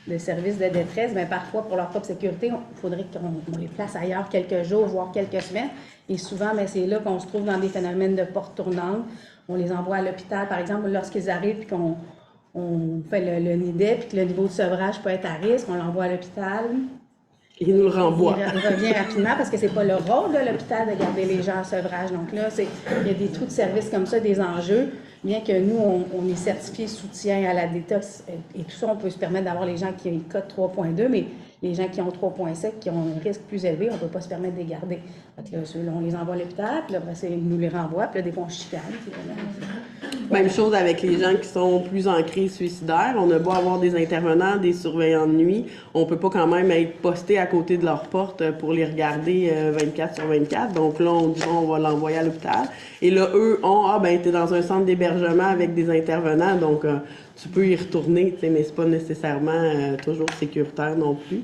de services de détresse, bien, parfois, pour leur propre sécurité, il faudrait qu'on les place ailleurs quelques jours, voire quelques semaines. Et souvent, bien, c'est là qu'on se trouve dans des phénomènes de porte tournante. On les envoie à l'hôpital, par exemple, lorsqu'ils arrivent et qu'on fait le NIDEP puis que le niveau de sevrage peut être à risque, on l'envoie à l'hôpital. Il nous le renvoie. Il revient rapidement parce que c'est pas le rôle de l'hôpital de garder les gens en sevrage. Donc là, il y a des trous de service comme ça, des enjeux. Bien que nous, on est certifié soutien à la détox et tout ça, on peut se permettre d'avoir les gens qui ont une cote 3.2, mais les gens qui ont 3.7, qui ont un risque plus élevé, on ne peut pas se permettre de les garder. Fait que là, ceux-là, on les envoie à l'hôpital, puis là, ils nous les renvoient, puis là, des fois, on chicane. Même chose avec les gens qui sont plus en crise suicidaire. On a beau avoir des intervenants, des surveillants de nuit, on ne peut pas quand même être posté à côté de leur porte pour les regarder 24/24. Donc là, on dit, on va l'envoyer à l'hôpital. Et là, eux t'es dans un centre d'hébergement avec des intervenants, donc tu peux y retourner, mais c'est pas nécessairement toujours sécuritaire non plus.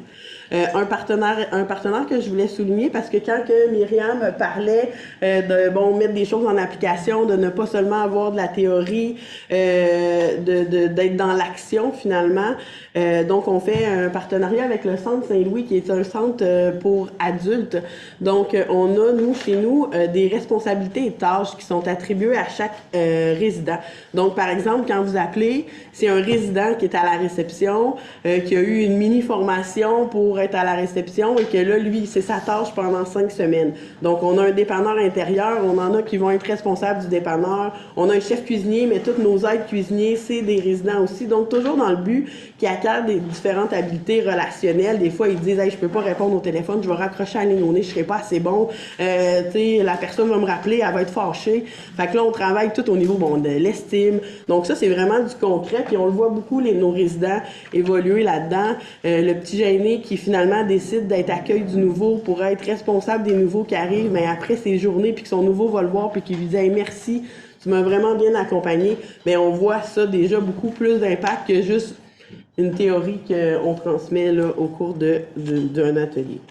Un partenaire que je voulais souligner parce que quand que Myriam parlait de mettre des choses en application, de ne pas seulement avoir de la théorie, d'être dans l'action finalement. Donc on fait un partenariat avec le Centre Saint-Louis qui est un centre pour adultes. Donc on a chez nous des responsabilités et tâches qui sont attribuées à chaque résident. Donc par exemple quand vous appelez, c'est un résident qui est à la réception, qui a eu une mini formation pour être à la réception et que là, lui, c'est sa tâche pendant 5 semaines. Donc, on a un dépanneur intérieur, on en a qui vont être responsables du dépanneur, on a un chef cuisinier, mais tous nos aides cuisiniers, c'est des résidents aussi. Donc, toujours dans le but qu'ils acquièrent des différentes habiletés relationnelles. Des fois, ils disent, hey, je peux pas répondre au téléphone, je vais raccrocher à la ligne au nez, je serai pas assez bon. La personne va me rappeler, elle va être fâchée. Fait que là, on travaille tout au niveau de l'estime. Donc, ça, c'est vraiment du concret. Puis, on le voit beaucoup, nos résidents évoluer là-dedans. Le petit gêné qui finalement décide d'être accueil du nouveau pour être responsable des nouveaux qui arrivent, mais après ces journées, puis que son nouveau va le voir, puis qu'il lui dit hey, merci, tu m'as vraiment bien accompagné, mais on voit ça déjà beaucoup plus d'impact que juste une théorie qu'on transmet là, au cours d'un atelier.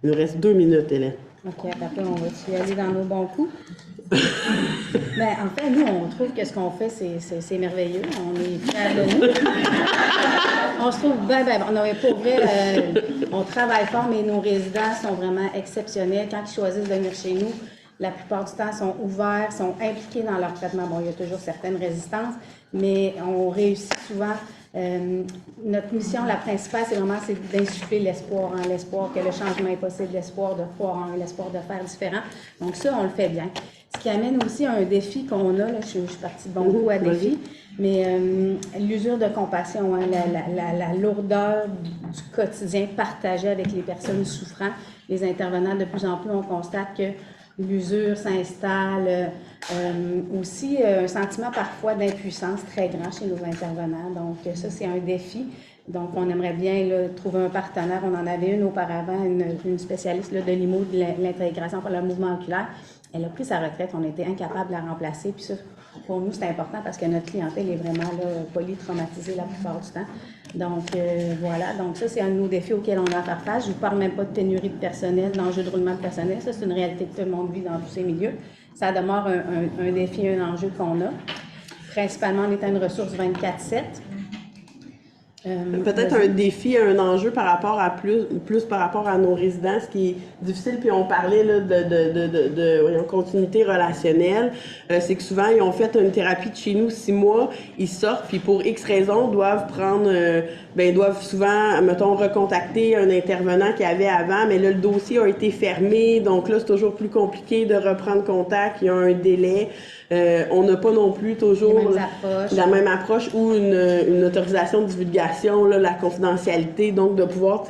Il nous reste 2 minutes, Hélène. OK, après, on va y aller dans nos bons coups. Bien, en fait, nous, on trouve que ce qu'on fait, c'est merveilleux. On est fiers de nous. On se trouve on avait pour vrai, on travaille fort, mais nos résidents sont vraiment exceptionnels. Quand ils choisissent de venir chez nous, la plupart du temps, sont ouverts, sont impliqués dans leur traitement. Bon, il y a toujours certaines résistances, mais on réussit souvent. Notre mission, la principale, c'est d'insuffler l'espoir, l'espoir que le changement est possible, l'espoir de croire en l'espoir de faire différent. Donc ça, on le fait bien. Ce qui amène aussi à un défi qu'on a, là, je suis partie de bon goût à défi, Mais l'usure de compassion, hein, la lourdeur du quotidien partagé avec les personnes souffrant, les intervenants, de plus en plus, on constate que l'usure s'installe. Aussi, un sentiment parfois d'impuissance très grand chez nos intervenants. Donc, ça, c'est un défi. Donc, on aimerait bien là, trouver un partenaire. On en avait une auparavant, une spécialiste là, de l'IMO, de l'intégration par le mouvement oculaire. Elle a pris sa retraite. On était incapable de la remplacer. Puis ça, pour nous, c'est important parce que notre clientèle est vraiment là, polytraumatisée la plupart du temps. Donc, voilà. Donc, ça, c'est un de nos défis auxquels on a à faire face. Je ne vous parle même pas de pénurie de personnel, d'enjeux de roulement de personnel. Ça, c'est une réalité que tout le monde vit dans tous ces milieux. Ça demeure un défi, un enjeu qu'on a. Principalement en étant une ressource 24/7. Peut-être un défi, un enjeu par rapport à plus par rapport à nos résidents, ce qui est difficile, puis on parlait là, de continuité relationnelle, c'est que souvent ils ont fait une thérapie de chez nous 6 mois, ils sortent, puis pour X raisons doivent doivent souvent, mettons, recontacter un intervenant qu'il y avait avant, mais là le dossier a été fermé, donc là c'est toujours plus compliqué de reprendre contact, il y a un délai. On n'a pas non plus toujours la même approche ou une autorisation de divulgation, là, la confidentialité, donc de pouvoir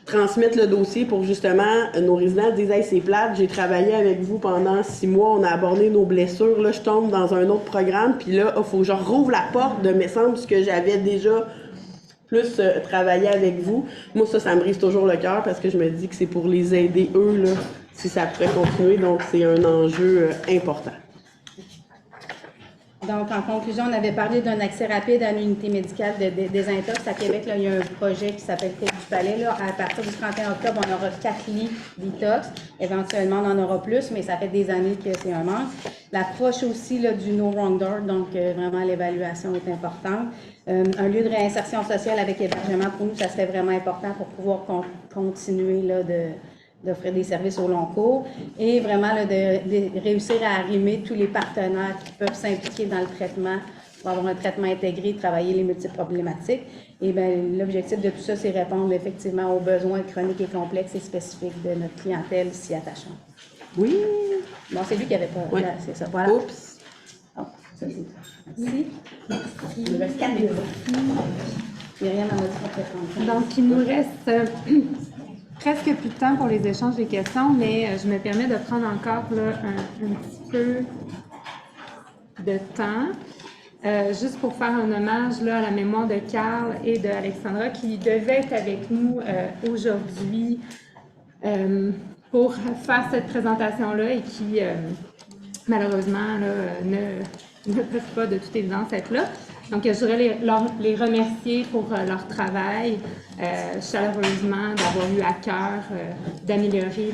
transmettre le dossier pour justement nos résidents disent « Hey, c'est plate, j'ai travaillé avec vous pendant 6 mois, on a abordé nos blessures, là je tombe dans un autre programme, puis là, il faut que je rouvre la porte de me semble ce que j'avais déjà plus travaillé avec vous. » Moi, ça me brise toujours le cœur parce que je me dis que c'est pour les aider eux, là, si ça pourrait continuer, donc c'est un enjeu important. Donc, en conclusion, on avait parlé d'un accès rapide à une unité médicale de désintox. À Québec, là, il y a un projet qui s'appelle Côte du Palais. Là. À partir du 31 octobre, on aura 4 lits detox. Éventuellement, on en aura plus, mais ça fait des années que c'est un manque. L'approche aussi là, du no wrong door, donc vraiment l'évaluation est importante. Un lieu de réinsertion sociale avec hébergement, pour nous, ça serait vraiment important pour pouvoir continuer là, d'offrir des services au long cours et vraiment là, de réussir à arrimer tous les partenaires qui peuvent s'impliquer dans le traitement pour avoir un traitement intégré, travailler les multiples problématiques. Et bien, l'objectif de tout ça, c'est répondre effectivement aux besoins chroniques et complexes et spécifiques de notre clientèle si attachante. Oui. Bon, c'est lui qui avait pas. Oui. Là, c'est ça. Voilà. Oups. Oh, ça, c'est... Merci. Il nous reste 4 minutes. Myriam a dit qu'on fait 30. Donc, il nous reste presque plus de temps pour les échanges des questions, mais je me permets de prendre encore là, un petit peu de temps, juste pour faire un hommage là, à la mémoire de Carl et de Alexandra qui devaient être avec nous aujourd'hui pour faire cette présentation-là et qui, malheureusement, là, ne peuvent pas de toute évidence être là. Donc, je voudrais les remercier pour leur travail, chaleureusement, d'avoir eu à cœur d'améliorer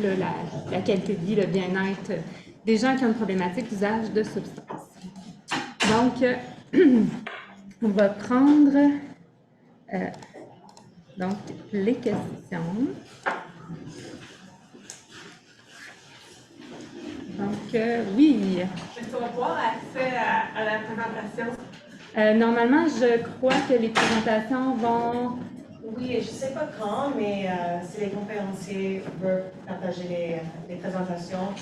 la qualité de vie, le bien-être des gens qui ont une problématique d'usage de substances. Donc, on va prendre donc, les questions. Donc, oui. Est-ce qu'on va pouvoir accès à la présentation? Normalement, je crois que les présentations vont... Oui, je ne sais pas quand, mais si les conférenciers veulent partager les présentations,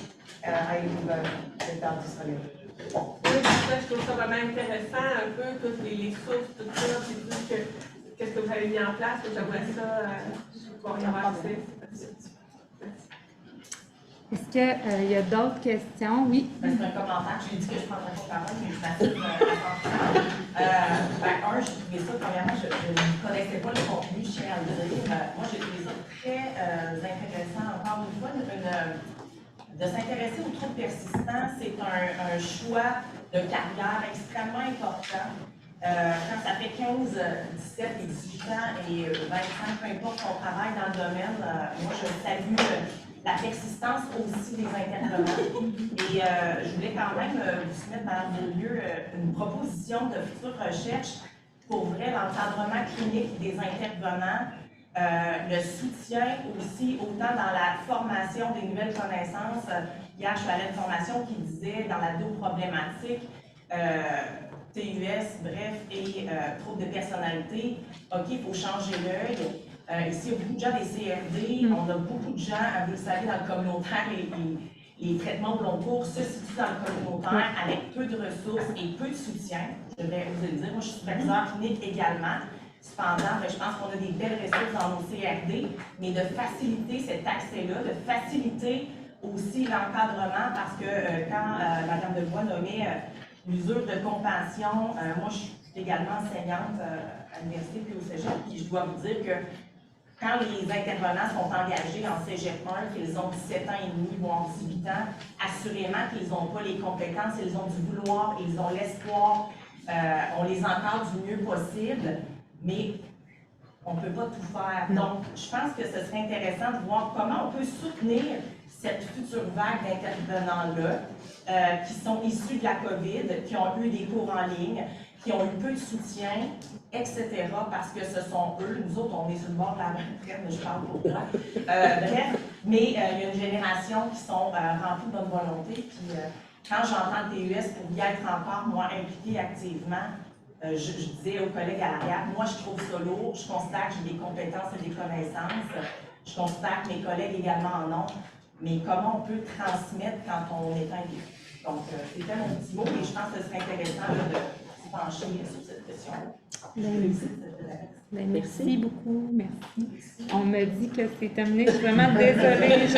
ils peuvent être disponibles. Oui, je trouve ça vraiment intéressant, un peu toutes les sources, tout ça, puis tout qu'est-ce que vous avez mis en place, j'aimerais ça pouvoir y avoir accès. Est-ce qu'il y a d'autres questions? Oui. C'est un commentaire. J'ai dit que je ne prendrais pas parole, mais je m'assure j'ai trouvé ça, premièrement, je ne connaissais pas le contenu, je tiens à le dire. Moi, j'ai trouvé ça très intéressant. Encore une fois, de s'intéresser aux troubles persistants, c'est un choix de carrière extrêmement important. Quand ça fait 15, 17 et 18 ans et 25, peu importe son travail dans le domaine, moi, je salue la persistance aussi des intervenants. Et je voulais quand même vous soumettre, Mme Beaulieu, une proposition de future recherche pour vrai l'encadrement clinique des intervenants, le soutien aussi, autant dans la formation des nouvelles connaissances. Hier, je suis allée à une formation qui disait dans la problématique, TUS, bref, et troubles de personnalité, OK, il faut changer l'œil. Ici, il y a beaucoup de gens des CRD, on a beaucoup de gens, vous le savez, dans le communautaire les traitements au long cours se situent dans le communautaire avec peu de ressources et peu de soutien. Je vais vous le dire, moi je suis superviseur clinique également. Cependant, je pense qu'on a des belles ressources dans nos CRD, mais de faciliter cet accès-là, de faciliter aussi l'encadrement, parce que quand Mme Debois nommait l'usure de compassion, moi je suis également enseignante à l'université puis au cégep, puis je dois vous dire que quand les intervenants sont engagés en cégep 1, qu'ils ont 17 ans et demi, voire 18 ans, assurément qu'ils n'ont pas les compétences, ils ont du vouloir, ils ont l'espoir, on les encadre du mieux possible, mais on ne peut pas tout faire. Donc, je pense que ce serait intéressant de voir comment on peut soutenir cette future vague d'intervenants-là, qui sont issus de la COVID, qui ont eu des cours en ligne, qui ont eu peu de soutien, etc., parce que ce sont eux, nous autres, on est sur le bord de la retraite, mais je parle pour moi. Bref, mais il y a une génération qui sont remplies de bonne volonté, puis quand j'entends le TUS pour y être encore, moi, impliqué activement, je disais aux collègues à l'arrière, moi, je trouve ça lourd, je constate que j'ai des compétences et des connaissances, je constate que mes collègues également en ont, mais comment on peut transmettre quand on est impliqué? Donc, c'était mon petit mot, et je pense que ce serait intéressant là, de se pencher sur cette question. Merci beaucoup, merci. On me dit que c'est terminé, je suis vraiment désolée. Je...